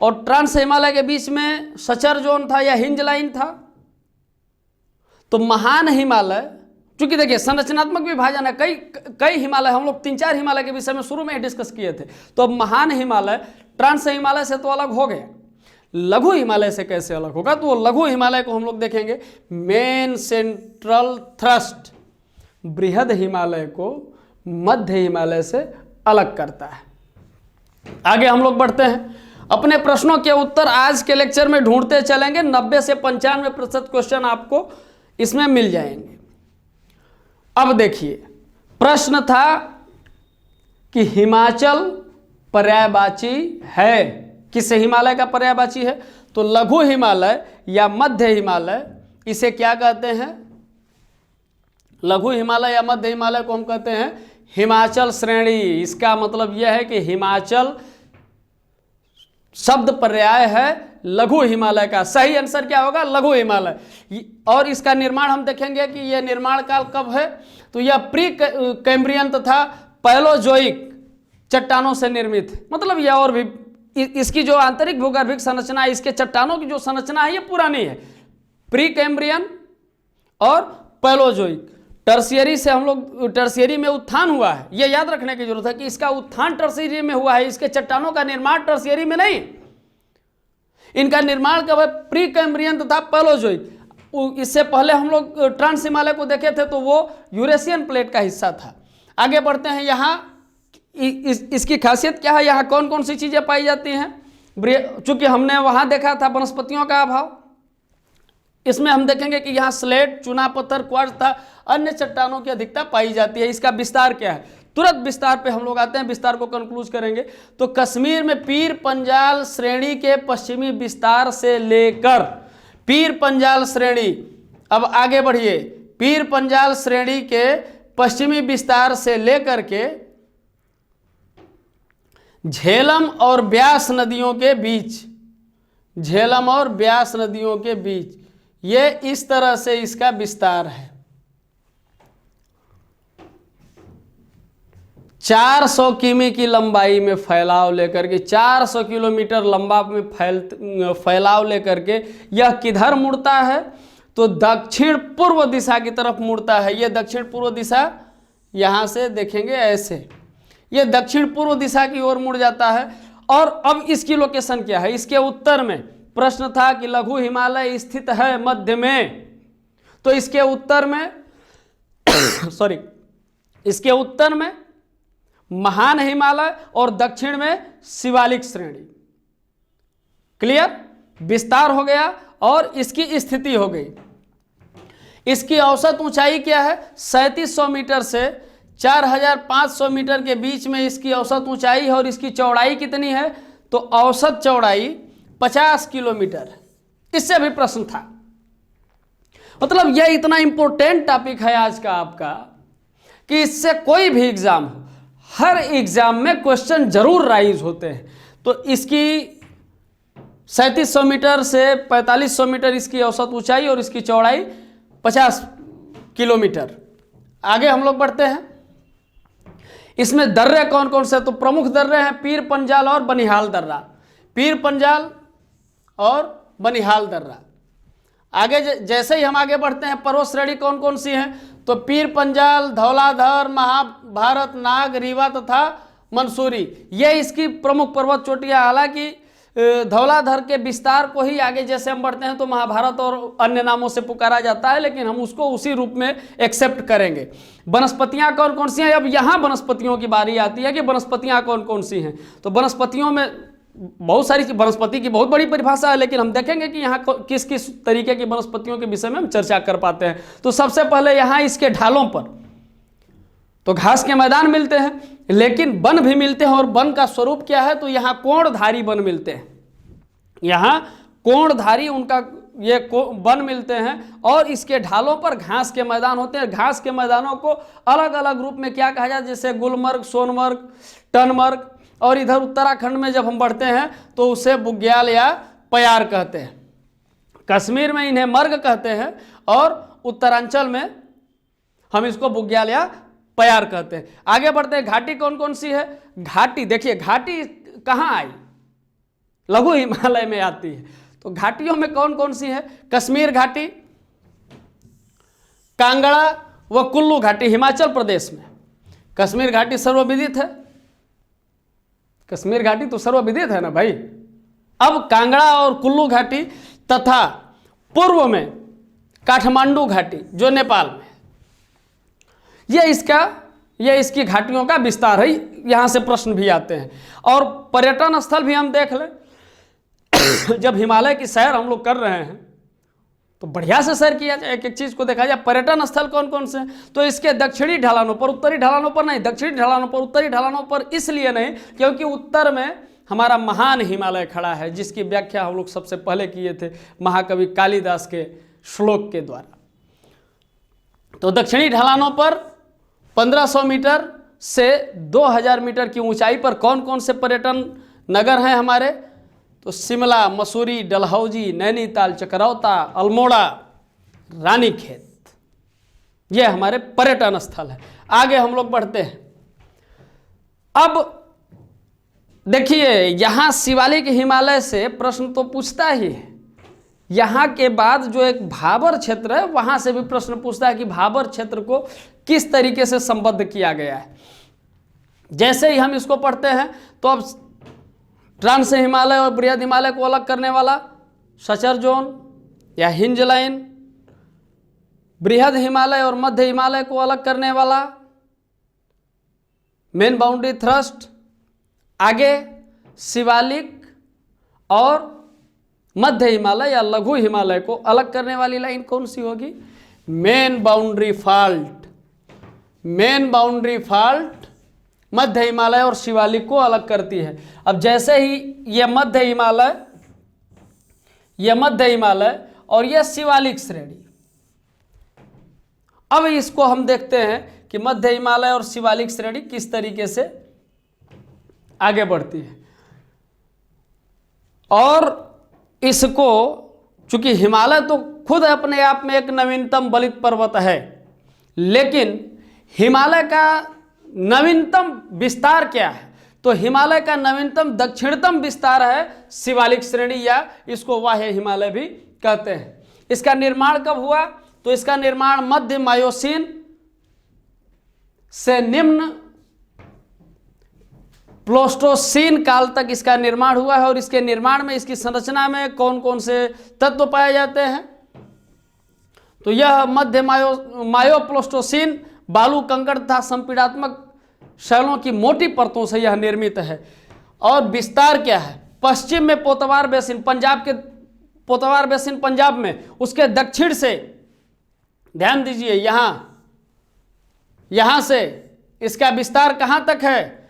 और ट्रांस हिमालय के बीच में सचर जोन था या हिंज लाइन था, तो महान हिमालय, चूंकि देखिए संरचनात्मक विभाजन है, कई हिमालय, हम लोग 3-4 हिमालय के विषय में शुरू में ही डिस्कस किए थे। तो अब महान हिमालय ट्रांस हिमालय से तो अलग हो गया, लघु हिमालय से कैसे अलग होगा? तो वो लघु हिमालय को हम लोग देखेंगे। मेन सेंट्रल थ्रस्ट बृहद हिमालय को मध्य हिमालय से अलग करता है। आगे हम लोग बढ़ते हैं। अपने प्रश्नों के उत्तर आज के लेक्चर में ढूंढते चलेंगे। 90 से 95% क्वेश्चन आपको इसमें मिल जाएंगे। अब देखिए, प्रश्न था कि हिमाचल पर्यायवाची है, किस हिमालय का पर्यायवाची है? तो लघु हिमालय या मध्य हिमालय, इसे क्या कहते हैं? लघु हिमालय या मध्य हिमालय को हम कहते हैं हिमाचल श्रेणी। इसका मतलब यह है कि हिमाचल शब्द पर्याय है लघु हिमालय का। सही आंसर क्या होगा? लघु हिमालय। और इसका निर्माण हम देखेंगे कि यह निर्माण काल कब है? तो यह प्री कैम्ब्रियन तथा पैलोजोइक चट्टानों से निर्मित है। मतलब यह और भी, इसकी जो आंतरिक भूगर्भिक संरचना है, इसके चट्टानों की जो संरचना है, ये पुरानी है। प्री कैम्ब्रियन और पैलोजोइक। टर्शियरी से हम लोग, टर्शियरी में उत्थान हुआ है, ये याद रखने की जरूरत है कि इसका उत्थान टर्शियरी में हुआ है, इसके चट्टानों का निर्माण टर्शियरी में नहीं। इनका निर्माण कब है? प्री कैम्ब्रियन तथा पैलोजोइक। इससे पहले हम लोग ट्रांस हिमालय को देखे थे तो वो यूरेशियन प्लेट का हिस्सा था। आगे बढ़ते हैं। यहाँ इसकी खासियत क्या है? यहाँ कौन कौन सी चीजें पाई जाती हैं? चूंकि हमने वहां देखा था वनस्पतियों का अभाव, इसमें हम देखेंगे कि यहाँ स्लेट, चूना पत्थर, क्वार्ट्ज तथा अन्य चट्टानों की अधिकता पाई जाती है। इसका विस्तार क्या है? तुरंत विस्तार पे हम लोग आते हैं, विस्तार को कंक्लूज करेंगे। तो कश्मीर में पीर पंजाल श्रेणी के पश्चिमी विस्तार से लेकर पीर पंजाल श्रेणी, अब आगे बढ़िए, पीर पंजाल श्रेणी के पश्चिमी विस्तार से लेकर के झेलम और ब्यास नदियों के बीच, झेलम और ब्यास नदियों के बीच, ये इस तरह से इसका विस्तार है। 400 किमी की लंबाई में फैलाव लेकर के, 400 किलोमीटर लंबा में फैलाव लेकर के यह किधर मुड़ता है? तो दक्षिण पूर्व दिशा की तरफ मुड़ता है। यह दक्षिण पूर्व दिशा, यहाँ से देखेंगे ऐसे, यह दक्षिण पूर्व दिशा की ओर मुड़ जाता है। और अब इसकी लोकेशन क्या है? इसके उत्तर में प्रश्न था कि लघु हिमालय स्थित है मध्य में, तो इसके उत्तर में सॉरी इसके उत्तर में महान हिमालय और दक्षिण में शिवालिक श्रेणी। क्लियर? विस्तार हो गया और इसकी स्थिति हो गई। इसकी औसत ऊंचाई क्या है? 3700 मीटर से 4500 मीटर के बीच में इसकी औसत ऊंचाई है। और इसकी चौड़ाई कितनी है? तो औसत चौड़ाई 50 किलोमीटर। इससे भी प्रश्न था। मतलब यह इतना इंपॉर्टेंट टॉपिक है आज का आपका कि इससे कोई भी एग्जाम हो, हर एग्जाम में क्वेश्चन जरूर राइज होते हैं। तो इसकी 3700 मीटर से 4500 मीटर इसकी औसत ऊंचाई और इसकी चौड़ाई 50 किलोमीटर। आगे हम लोग बढ़ते हैं। इसमें दर्रे कौन कौन से? तो प्रमुख दर्रे हैं पीर पंजाल और बनिहाल दर्रा। पीर पंजाल और बनिहाल दर्रा। आगे जैसे ही हम आगे बढ़ते हैं, पर्वत श्रेणी कौन कौन सी हैं? तो पीर पंजाल, धौलाधर, महाभारत, नाग, रीवा तथा मंसूरी, ये इसकी प्रमुख पर्वत चोटियां। हालांकि धौलाधर के विस्तार को ही आगे जैसे हम बढ़ते हैं तो महाभारत और अन्य नामों से पुकारा जाता है, लेकिन हम उसको उसी रूप में एक्सेप्ट करेंगे। वनस्पतियां कौन कौन सी हैं? अब यहाँ वनस्पतियों की बारी आती है कि वनस्पतियां कौन कौन सी हैं। तो वनस्पतियों में बहुत सारी, वनस्पति की बहुत बड़ी परिभाषा है, लेकिन हम देखेंगे कि यहाँ किस किस तरीके की वनस्पतियों के विषय में हम चर्चा कर पाते हैं। तो सबसे पहले यहाँ इसके ढालों पर तो घास के मैदान मिलते हैं, लेकिन वन भी मिलते हैं। और वन का स्वरूप क्या है? तो यहाँ कोणधारी वन मिलते हैं। यहाँ कोणधारी उनका ये वन मिलते हैं। और इसके ढालों पर घास के मैदान होते हैं। घास के मैदानों को अलग अलग रूप में क्या कहा जाए? जैसे गुलमर्ग, सोनमर्ग, टनमर्ग। और इधर उत्तराखंड में जब हम बढ़ते हैं तो उसे बुग्याल या प्यार कहते हैं। कश्मीर में इन्हें मर्ग कहते हैं और उत्तरांचल में हम इसको बुग्याल या प्यार कहते हैं। आगे बढ़ते हैं। घाटी कौन कौन सी है? घाटी देखिए, घाटी कहाँ आई? लघु हिमालय में आती है। तो घाटियों में कौन कौन सी है? कश्मीर घाटी, कांगड़ा व कुल्लू घाटी हिमाचल प्रदेश में। कश्मीर घाटी सर्वविदित है। कश्मीर घाटी तो सर्वविदित है ना भाई। अब कांगड़ा और कुल्लू घाटी तथा पूर्व में काठमांडू घाटी जो नेपाल में, यह इसकी घाटियों का विस्तार है। यहां से प्रश्न भी आते हैं। और पर्यटन स्थल भी हम देख लें। जब हिमालय की सैर हम लोग कर रहे हैं तो बढ़िया से सैर किया जाए, एक एक चीज को देखा जाए। पर्यटन स्थल कौन कौन से हैं? तो इसके दक्षिणी ढलानों पर, उत्तरी ढलानों पर नहीं, दक्षिणी ढलानों पर। उत्तरी ढलानों पर इसलिए नहीं क्योंकि उत्तर में हमारा महान हिमालय खड़ा है, जिसकी व्याख्या हम लोग सबसे पहले किए थे महाकवि कालिदास के श्लोक के द्वारा। तो दक्षिणी ढलानों पर 1500 मीटर से 2000 मीटर की ऊंचाई पर कौन कौन से पर्यटन नगर हैं हमारे? तो शिमला, मसूरी, डलहौजी, नैनीताल, चकरौता, अल्मोड़ा, रानीखेत, ये हमारे पर्यटन स्थल है। आगे हम लोग बढ़ते हैं। अब देखिए, यहां शिवालिक हिमालय से प्रश्न तो पूछता ही है। यहां के बाद जो एक भाबर क्षेत्र है वहां से भी प्रश्न पूछता है कि भाबर क्षेत्र को किस तरीके से संबद्ध किया गया है। जैसे ही हम इसको पढ़ते हैं तो अब ट्रांस हिमालय और बृहद हिमालय को अलग करने वाला सचर जोन या हिंज लाइन, बृहद हिमालय और मध्य हिमालय को अलग करने वाला मेन बाउंड्री थ्रस्ट, आगे शिवालिक और मध्य हिमालय या लघु हिमालय को अलग करने वाली लाइन कौन सी होगी? Main boundary fault. Main boundary fault मध्य हिमालय और शिवालिक को अलग करती है। अब जैसे ही यह मध्य हिमालय और यह शिवालिक श्रेणी, अब इसको हम देखते हैं कि मध्य हिमालय और शिवालिक श्रेणी किस तरीके से आगे बढ़ती है। और इसको, चूंकि हिमालय तो खुद अपने आप में एक नवीनतम बलित पर्वत है, लेकिन हिमालय का नवीनतम विस्तार क्या है? तो हिमालय का नवीनतम दक्षिणतम विस्तार है शिवालिक श्रेणी, या इसको वाह्य हिमालय भी कहते हैं। इसका निर्माण कब हुआ? तो इसका निर्माण मध्य मायोसीन से निम्न प्लोस्टोसीन काल तक इसका निर्माण हुआ है। और इसके निर्माण में, इसकी संरचना में कौन कौन से तत्व पाए जाते हैं? तो यह मध्य मायोप्लोस्टोसीन बालू, कंकड़ तथा संपीड़ात्मक शैलों की मोटी परतों से यह निर्मित है। और विस्तार क्या है? पश्चिम में पोतवार बेसिन, पंजाब के पोतवार बेसिन पंजाब में, उसके दक्षिण से, ध्यान दीजिए, यहां से इसका विस्तार कहां तक है?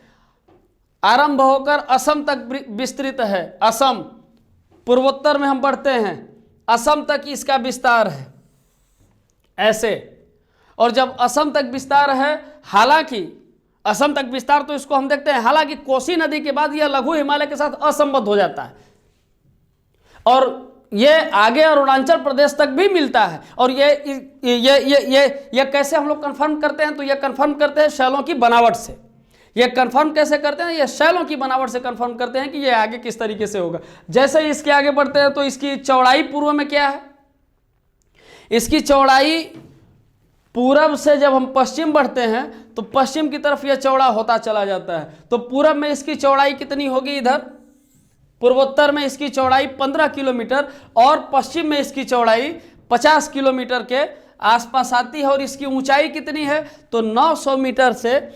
आरंभ होकर असम तक विस्तृत है। असम, पूर्वोत्तर में हम बढ़ते हैं, असम तक इसका विस्तार है ऐसे। और जब असम तक विस्तार है, हालांकि असम तक विस्तार तो इसको हम देखते हैं, हालांकि कोसी नदी के बाद यह लघु हिमालय के साथ असंबद्ध हो जाता है और ये आगे अरुणाचल प्रदेश तक भी मिलता है। और ये कैसे हम लोग कंफर्म करते हैं? तो ये कंफर्म करते हैं शैलों की बनावट से। ये कंफर्म कैसे करते हैं? ये शैलों की बनावट से कंफर्म करते हैं कि ये आगे किस तरीके से होगा। जैसे ही इसके आगे बढ़ते हैं तो इसकी चौड़ाई पूर्व में क्या है? इसकी चौड़ाई पूरब से जब हम पश्चिम बढ़ते हैं तो पश्चिम की तरफ यह चौड़ा होता चला जाता है। तो पूरब में इसकी चौड़ाई कितनी होगी? इधर पूर्वोत्तर में इसकी चौड़ाई 15 किलोमीटर और पश्चिम में इसकी चौड़ाई 50 किलोमीटर के आसपास आती है। और इसकी ऊंचाई कितनी है? तो 900 मीटर से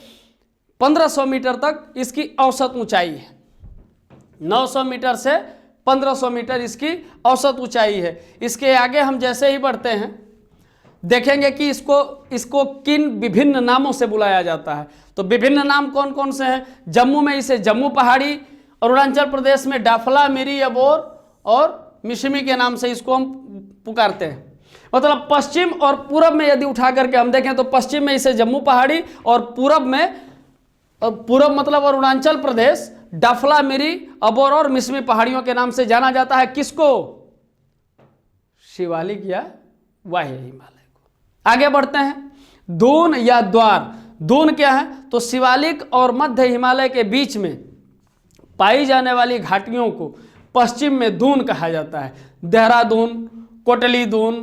1500 मीटर तक इसकी औसत ऊंचाई है। 900 मीटर से 1500 मीटर इसकी औसत ऊंचाई है। इसके आगे हम जैसे ही बढ़ते हैं देखेंगे कि इसको किन विभिन्न नामों से बुलाया जाता है। तो विभिन्न नाम कौन कौन से हैं? जम्मू में इसे जम्मू पहाड़ी, अरुणाचल प्रदेश में डाफला, मिरी, अबोर और मिशमी के नाम से इसको हम पुकारते हैं। मतलब पश्चिम और पूरब में यदि उठा करके हम देखें तो पश्चिम में इसे जम्मू पहाड़ी और पूरब में, पूरब मतलब अरुणाचल प्रदेश, डाफला, मिरी, अबोर और मिशमी पहाड़ियों के नाम से जाना जाता है। किसको? शिवालिक या वाह्य हिमालय को। आगे बढ़ते हैं। दून या द्वार। दून क्या है? तो शिवालिक और मध्य हिमालय के बीच में पाई जाने वाली घाटियों को पश्चिम में दून कहा जाता है। देहरादून, कोटली दून,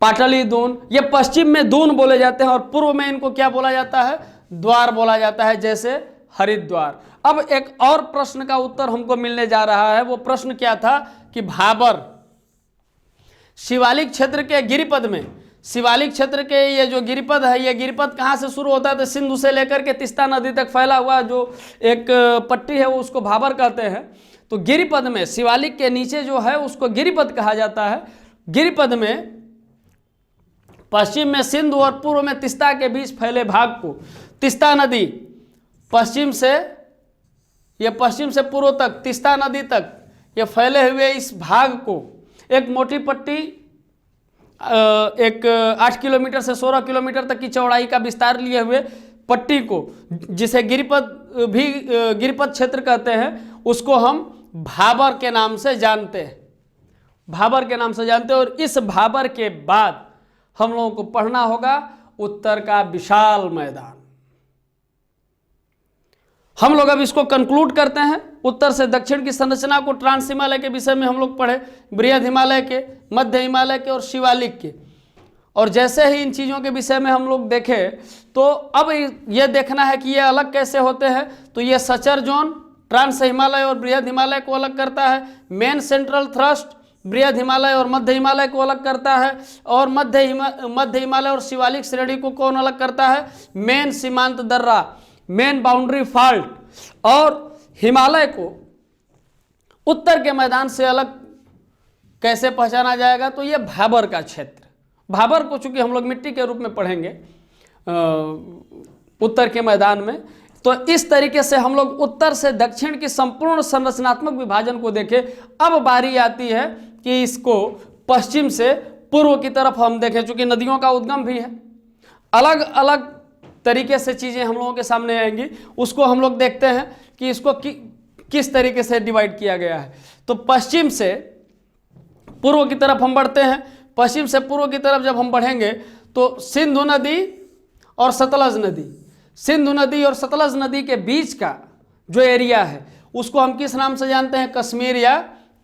पाटली दून, ये पश्चिम में दून बोले जाते हैं और पूर्व में इनको क्या बोला जाता है? द्वार बोला जाता है, जैसे हरिद्वार। अब एक और प्रश्न का उत्तर हमको मिलने जा रहा है। वो प्रश्न क्या था कि भाबर शिवालिक क्षेत्र के गिरिपद में, शिवालिक क्षेत्र के ये जो गिरिपद है, ये गिरिपद कहाँ से शुरू होता है? तो सिंधु से लेकर के तीस्ता नदी तक फैला हुआ जो एक पट्टी है वो उसको भाबर कहते हैं। तो गिरिपद में, शिवालिक के नीचे जो है उसको गिरिपद कहा जाता है। गिरिपद में पश्चिम में सिंधु और पूर्व में तीस्ता के बीच फैले भाग को तीस्ता नदी, पश्चिम से पूर्व तक तीस्ता नदी तक ये फैले हुए इस भाग को एक मोटी पट्टी, एक 8 किलोमीटर से 16 किलोमीटर तक की चौड़ाई का विस्तार लिए हुए पट्टी को, जिसे गिरिपद क्षेत्र कहते हैं, उसको हम भाबर के नाम से जानते हैं। भाबर के नाम से जानते हैं। और इस भाबर के बाद हम लोगों को पढ़ना होगा उत्तर का विशाल मैदान। हम लोग अब इसको कंक्लूड करते हैं। उत्तर से दक्षिण की संरचना को ट्रांस हिमालय के विषय में हम लोग पढ़े, बृहद हिमालय के, मध्य हिमालय के और शिवालिक के। और जैसे ही इन चीज़ों के विषय में हम लोग देखें तो अब ये देखना है कि ये अलग कैसे होते हैं। तो ये सचर जोन ट्रांस हिमालय और बृहद हिमालय को अलग करता है। मेन सेंट्रल थ्रस्ट बृहद हिमालय और मध्य हिमालय को अलग करता है। और मध्य हिमालय और शिवालिक श्रेणी को कौन अलग करता है? मेन सीमांत दर्रा, मेन बाउंड्री फॉल्ट। और हिमालय को उत्तर के मैदान से अलग कैसे पहचाना जाएगा? तो ये भाबर का क्षेत्र, भाबर को चूंकि हम लोग मिट्टी के रूप में पढ़ेंगे उत्तर के मैदान में, तो इस तरीके से हम लोग उत्तर से दक्षिण की संपूर्ण संरचनात्मक विभाजन को देखें। अब बारी आती है कि इसको पश्चिम से पूर्व की तरफ हम देखें, चूंकि नदियों का उद्गम भी है, अलग अलग तरीके से चीज़ें हम लोगों के सामने आएंगी। उसको हम लोग देखते हैं कि इसको किस तरीके से डिवाइड किया गया है। तो पश्चिम से पूर्व की तरफ हम बढ़ते हैं। पश्चिम से पूर्व की तरफ जब हम बढ़ेंगे तो सिंधु नदी और सतलज नदी, सिंधु नदी और सतलज नदी के बीच का जो एरिया है उसको हम किस नाम से जानते हैं? कश्मीर या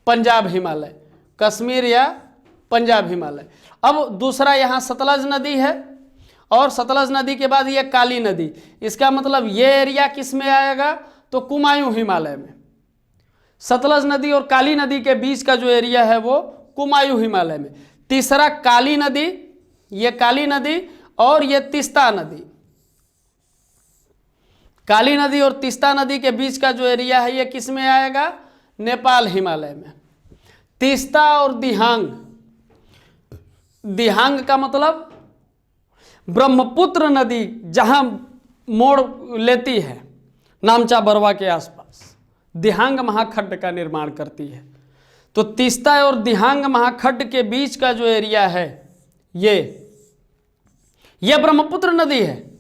पंजाब हिमालय। कश्मीर या पंजाब हिमालय। अब दूसरा यहाँ सतलज नदी है और सतलज नदी के बाद ये काली नदी, इसका मतलब ये एरिया किस में आएगा? तो कुमायूं हिमालय में। सतलज नदी और काली नदी के बीच का जो एरिया है वो कुमायूं हिमालय में। तीसरा काली नदी, ये काली नदी और ये तीस्ता नदी, काली नदी और तीस्ता नदी के बीच का जो एरिया है ये किस में आएगा? नेपाल हिमालय में। तीस्ता और दिहांग, दिहांग का मतलब ब्रह्मपुत्र नदी जहां मोड़ लेती है नामचा बरवा के आसपास, दिहांग महाखड्ड का निर्माण करती है। तो तीस्ता और दिहांग महाखड्ड के बीच का जो एरिया है ये ब्रह्मपुत्र नदी है।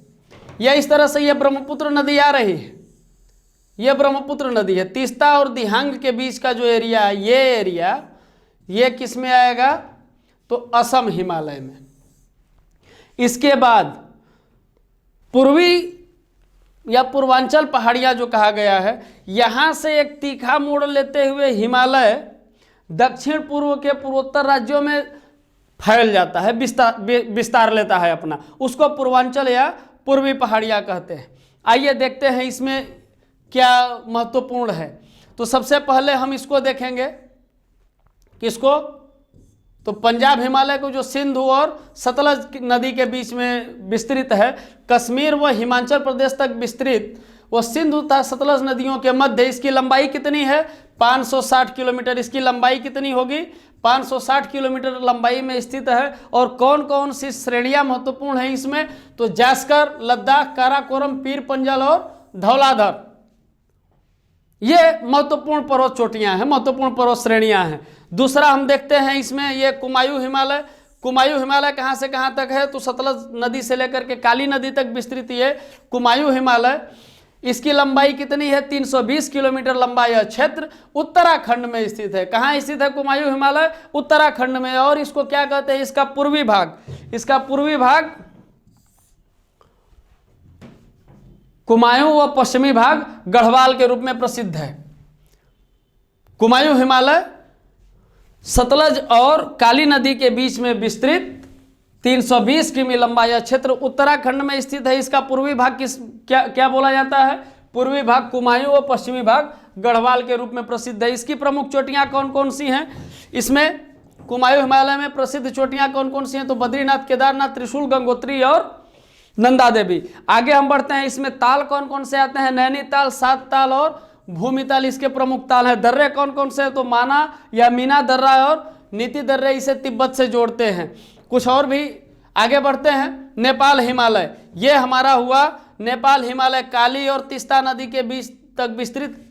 या इस तरह से ये ब्रह्मपुत्र नदी आ रही है, ये ब्रह्मपुत्र नदी है। तीस्ता और दिहांग के बीच का जो एरिया है ये एरिया ये किस में आएगा? तो असम हिमालय में। इसके बाद पूर्वी या पूर्वांचल पहाड़ियां जो कहा गया है, यहां से एक तीखा मोड़ लेते हुए हिमालय दक्षिण पूर्व के पूर्वोत्तर राज्यों में फैल जाता है, विस्तार लेता है अपना, उसको पूर्वांचल या पूर्वी पहाड़ियां कहते हैं। आइए देखते हैं इसमें क्या महत्वपूर्ण है। तो सबसे पहले हम इसको देखेंगे, किसको? तो पंजाब हिमालय को जो सिंधु और सतलज नदी के बीच में विस्तृत है, कश्मीर व हिमाचल प्रदेश तक विस्तृत, वो सिंधु तथा सतलज नदियों के मध्य, इसकी लंबाई कितनी है? 560 किलोमीटर। इसकी लंबाई कितनी होगी? 560 किलोमीटर लंबाई में स्थित है। और कौन कौन सी श्रेणियां महत्वपूर्ण है इसमें? तो जास्कर, लद्दाख, काराकोरम, पीर पंजल और धौलाधर, ये महत्वपूर्ण पर्वत चोटियां हैं, महत्वपूर्ण पर्वत श्रेणियां हैं। दूसरा हम देखते हैं इसमें ये कुमायूं हिमालय। कुमायूं हिमालय कहां से कहां तक है? तो सतलज नदी से लेकर के काली नदी तक विस्तृत ये कुमायूं हिमालय। इसकी लंबाई कितनी है? 320 किलोमीटर लंबा यह क्षेत्र उत्तराखंड में स्थित है। कहाँ स्थित है कुमायूं हिमालय? उत्तराखंड में। और इसको क्या कहते हैं? इसका पूर्वी भाग, इसका पूर्वी भाग कुमायूं व पश्चिमी भाग गढ़वाल के रूप में प्रसिद्ध है। कुमायूं हिमालय सतलज और काली नदी के बीच में विस्तृत 320 किमी लंबा यह क्षेत्र उत्तराखंड में स्थित है। इसका पूर्वी भाग क्या बोला जाता है? पूर्वी भाग कुमायूं और पश्चिमी भाग गढ़वाल के रूप में प्रसिद्ध है। इसकी प्रमुख चोटियां कौन कौन सी हैं? इसमें कुमायूं हिमालय में प्रसिद्ध चोटियां कौन कौन सी हैं? तो बद्रीनाथ, केदारनाथ, त्रिशूल, गंगोत्री और नंदा देवी। आगे हम बढ़ते हैं, इसमें ताल कौन कौन से आते हैं? नैनीताल, सात ताल और भूमिताल इसके प्रमुख ताल हैं। दर्रे कौन कौन से हैं? तो माना या मीना दर्रा और नीति दर्रे इसे तिब्बत से जोड़ते हैं। कुछ और भी आगे बढ़ते हैं। नेपाल हिमालय, ये हमारा हुआ नेपाल हिमालय, काली और तीस्ता नदी के बीच तक विस्तृत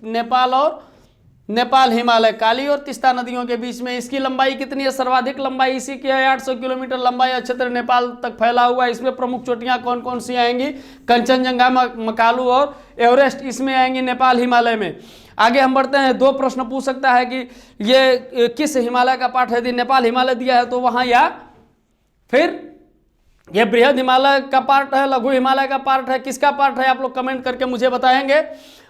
नेपाल हिमालय, काली और तीस्ता नदियों के बीच में। इसकी लंबाई कितनी है? सर्वाधिक लंबाई इसी की है, 800 किलोमीटर लंबा यह क्षेत्र नेपाल तक फैला हुआ है। इसमें प्रमुख चोटियां कौन कौन सी आएंगी? कंचनजंगा, मकालू और एवरेस्ट इसमें आएंगी नेपाल हिमालय में। आगे हम बढ़ते हैं। दो प्रश्न पूछ सकता है कि ये किस हिमालय का पार्ट है? यदि नेपाल हिमालय दिया है तो वहां, या फिर यह बृहद हिमालय का पार्ट है, लघु हिमालय का पार्ट है, किसका पार्ट है? आप लोग कमेंट करके मुझे बताएंगे।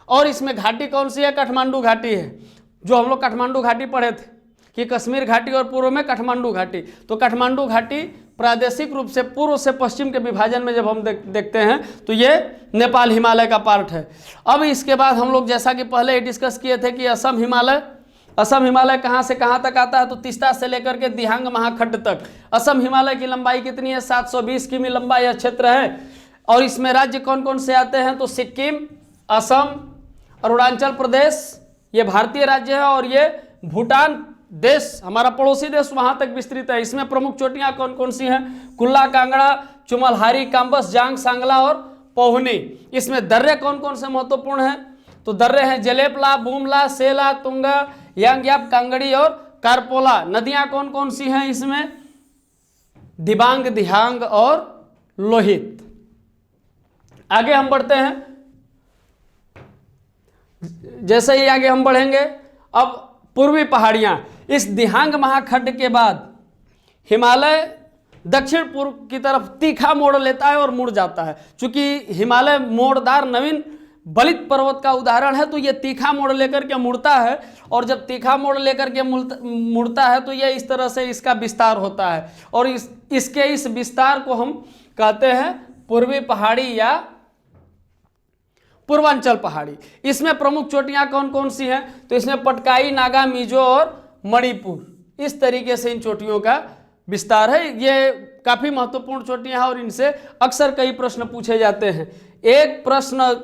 और इसमें घाटी कौन सी है? काठमांडू घाटी है, जो हम लोग काठमांडू घाटी पढ़े थे कि कश्मीर घाटी और पूर्व में काठमांडू घाटी। तो काठमांडू घाटी प्रादेशिक रूप से पूर्व से पश्चिम के विभाजन में जब हम देखते हैं तो ये नेपाल हिमालय का पार्ट है। अब इसके बाद हम लोग जैसा कि पहले ही डिस्कस किए थे कि असम हिमालय, असम हिमालय कहाँ से कहाँ तक आता है? तो तीस्ता से लेकर के दिहांग महाखड्ड तक। असम हिमालय की लंबाई कितनी है? 720 किमी लंबा यह क्षेत्र है। और इसमें राज्य कौन कौन से आते हैं? तो सिक्किम, असम, अरुणाचल प्रदेश, ये भारतीय राज्य है, और ये भूटान देश हमारा पड़ोसी देश वहां तक विस्तृत है। इसमें प्रमुख चोटियां कौन कौन सी हैं? कुल्ला, कांगड़ा, चुमलहारी, काम्बस, जांग, सांगला और पौहनी। इसमें दर्रे कौन कौन से महत्वपूर्ण हैं? तो दर्रे हैं जलेपला, बूमला, सेला, तुंगा, यांग्याप, कांगड़ी और कारपोला। नदियां कौन कौन सी हैं इसमें? दिबांग, दिहांग और लोहित। आगे हम बढ़ते हैं। जैसे ही आगे हम बढ़ेंगे, अब पूर्वी पहाड़ियां, इस दिहांग महाखड्ड के बाद हिमालय दक्षिण पूर्व की तरफ तीखा मोड़ लेता है और मुड़ जाता है। चूंकि हिमालय मोड़दार नवीन बलित पर्वत का उदाहरण है, तो ये तीखा मोड़ लेकर के मुड़ता है, और जब तीखा मोड़ लेकर के मुड़ता है तो ये इस तरह से इसका विस्तार होता है, और इसके इस विस्तार को हम कहते हैं पूर्वी पहाड़ी या पूर्वांचल पहाड़ी। इसमें प्रमुख चोटियां कौन कौन सी हैं? तो इसमें पटकाई, नागा, मिजो और मणिपुर, इस तरीके से इन चोटियों का विस्तार है। ये काफी महत्वपूर्ण चोटियां हैं और इनसे अक्सर कई प्रश्न पूछे जाते हैं। एक प्रश्न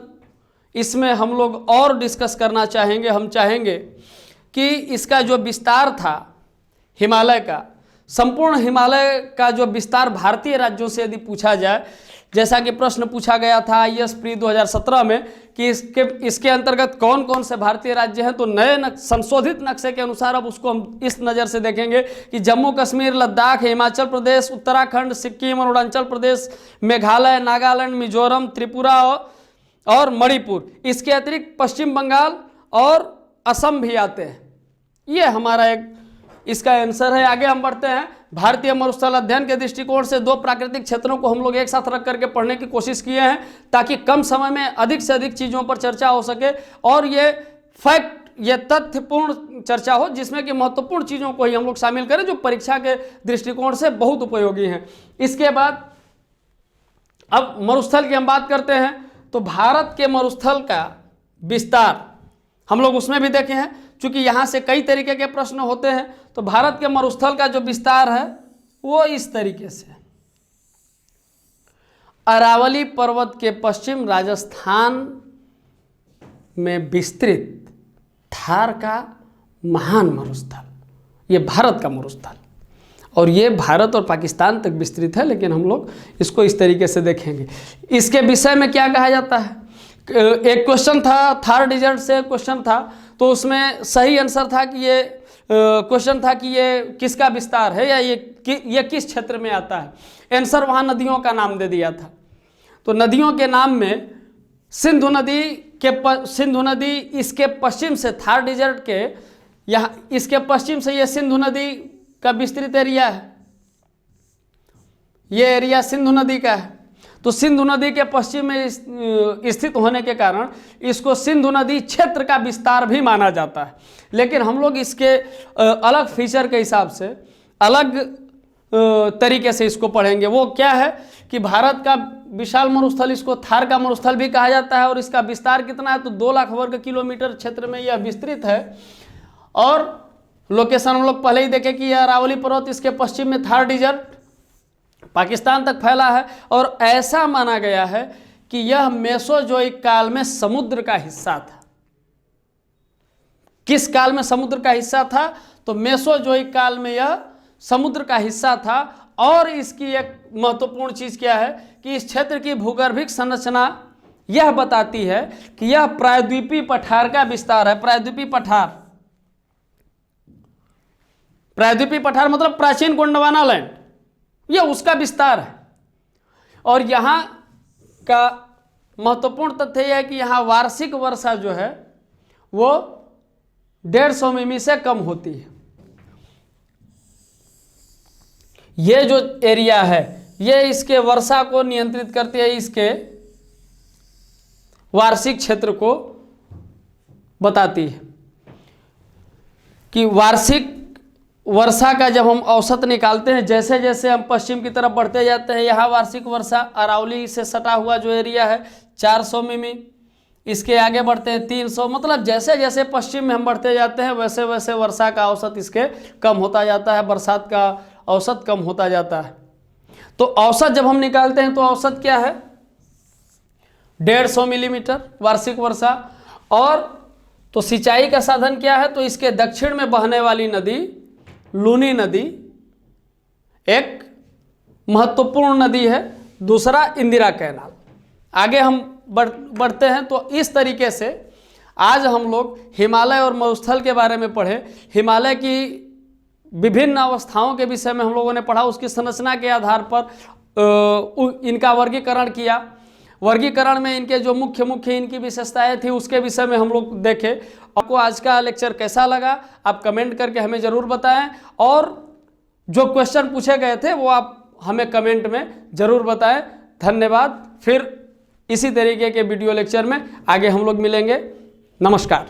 इसमें हम लोग और डिस्कस करना चाहेंगे, हम चाहेंगे कि इसका जो विस्तार था हिमालय का, संपूर्ण हिमालय का जो विस्तार भारतीय राज्यों से यदि पूछा जाए, जैसा कि प्रश्न पूछा गया था IAS प्री 2017 में कि इसके अंतर्गत कौन कौन से भारतीय राज्य हैं, तो नए संशोधित नक्शे के अनुसार अब उसको हम इस नज़र से देखेंगे कि जम्मू कश्मीर, लद्दाख, हिमाचल प्रदेश, उत्तराखंड, सिक्किम, अरुणाचल प्रदेश, मेघालय, नागालैंड, मिजोरम, त्रिपुरा और मणिपुर, इसके अतिरिक्त पश्चिम बंगाल और असम भी आते हैं। ये हमारा एक इसका आंसर है। आगे हम बढ़ते हैं। भारतीय मरुस्थल अध्ययन के दृष्टिकोण से दो प्राकृतिक क्षेत्रों को हम लोग एक साथ रख करके पढ़ने की कोशिश किए हैं, ताकि कम समय में अधिक से अधिक चीज़ों पर चर्चा हो सके और ये फैक्ट, ये तथ्यपूर्ण चर्चा हो, जिसमें कि महत्वपूर्ण चीज़ों को ही हम लोग शामिल करें जो परीक्षा के दृष्टिकोण से बहुत उपयोगी हैं। इसके बाद अब मरुस्थल की हम बात करते हैं, तो भारत के मरुस्थल का विस्तार हम लोग उसमें भी देखे हैं। चूंकि यहाँ से कई तरीके के प्रश्न होते हैं, तो भारत के मरुस्थल का जो विस्तार है वो इस तरीके से, अरावली पर्वत के पश्चिम राजस्थान में विस्तृत थार का महान मरुस्थल, ये भारत का मरुस्थल, और ये भारत और पाकिस्तान तक विस्तृत है, लेकिन हम लोग इसको इस तरीके से देखेंगे। इसके विषय में क्या कहा जाता है? एक क्वेश्चन था, थार डिजर्ट से क्वेश्चन था, तो उसमें सही आंसर था कि ये क्वेश्चन था कि ये किसका विस्तार है या ये किस क्षेत्र में आता है। आंसर वहाँ नदियों का नाम दे दिया था। तो नदियों के नाम में सिंधु नदी इसके पश्चिम से, थार डिजर्ट के यहाँ इसके पश्चिम से ये सिंधु नदी का विस्तृत एरिया है, ये एरिया सिंधु नदी का है। तो सिंधु नदी के पश्चिम में स्थित होने के कारण इसको सिंधु नदी क्षेत्र का विस्तार भी माना जाता है। लेकिन हम लोग इसके अलग फीचर के हिसाब से अलग तरीके से इसको पढ़ेंगे। वो क्या है कि भारत का विशाल मरुस्थल, इसको थार का मरुस्थल भी कहा जाता है, और इसका विस्तार कितना है? तो 2 लाख वर्ग किलोमीटर क्षेत्र में यह विस्तृत है। और लोकेशन हम लोग पहले ही देखे कि यह अरावली पर्वत, इसके पश्चिम में थार डिजर्ट पाकिस्तान तक फैला है, और ऐसा माना गया है कि यह मेसोजोइक काल में समुद्र का हिस्सा था। किस काल में समुद्र का हिस्सा था? तो मेसोजोइक काल में यह समुद्र का हिस्सा था। और इसकी एक महत्वपूर्ण चीज क्या है कि इस क्षेत्र की भूगर्भिक संरचना यह बताती है कि यह प्रायद्वीपीय पठार का विस्तार है। प्रायद्वीपीय पठार मतलब प्राचीन गोंडवाना लैंड, यह उसका विस्तार है। और यहाँ का महत्वपूर्ण तथ्य यह है कि यहाँ वार्षिक वर्षा जो है वो 150 मिमी से कम होती है। ये जो एरिया है ये इसके वर्षा को नियंत्रित करती है, इसके वार्षिक क्षेत्र को बताती है कि वार्षिक वर्षा का जब हम औसत निकालते हैं, जैसे जैसे हम पश्चिम की तरफ बढ़ते जाते हैं, यहाँ वार्षिक वर्षा अरावली से सटा हुआ जो एरिया है 400 मिमी, इसके आगे बढ़ते हैं 300, मतलब जैसे जैसे पश्चिम में हम बढ़ते जाते हैं वैसे वैसे वर्षा का औसत इसके कम होता जाता है, बरसात का औसत कम होता जाता है। तो औसत जब हम निकालते हैं तो औसत क्या है? 150 मिलीमीटर वार्षिक वर्षा। और तो सिंचाई का साधन क्या है? तो इसके दक्षिण में बहने वाली नदी लूनी नदी एक महत्वपूर्ण नदी है, दूसरा इंदिरा कैनाल। आगे हम बढ़ते हैं तो इस तरीके से आज हम लोग हिमालय और मरुस्थल के बारे में पढ़े। हिमालय की विभिन्न अवस्थाओं के विषय में हम लोगों ने पढ़ा, उसकी संरचना के आधार पर इनका वर्गीकरण किया। वर्गीकरण में इनके जो मुख्य इनकी विशेषताएं थी उसके विषय में हम लोग देखे। आपको आज का लेक्चर कैसा लगा आप कमेंट करके हमें ज़रूर बताएं, और जो क्वेश्चन पूछे गए थे वो आप हमें कमेंट में ज़रूर बताएं। धन्यवाद। फिर इसी तरीके के वीडियो लेक्चर में आगे हम लोग मिलेंगे। नमस्कार।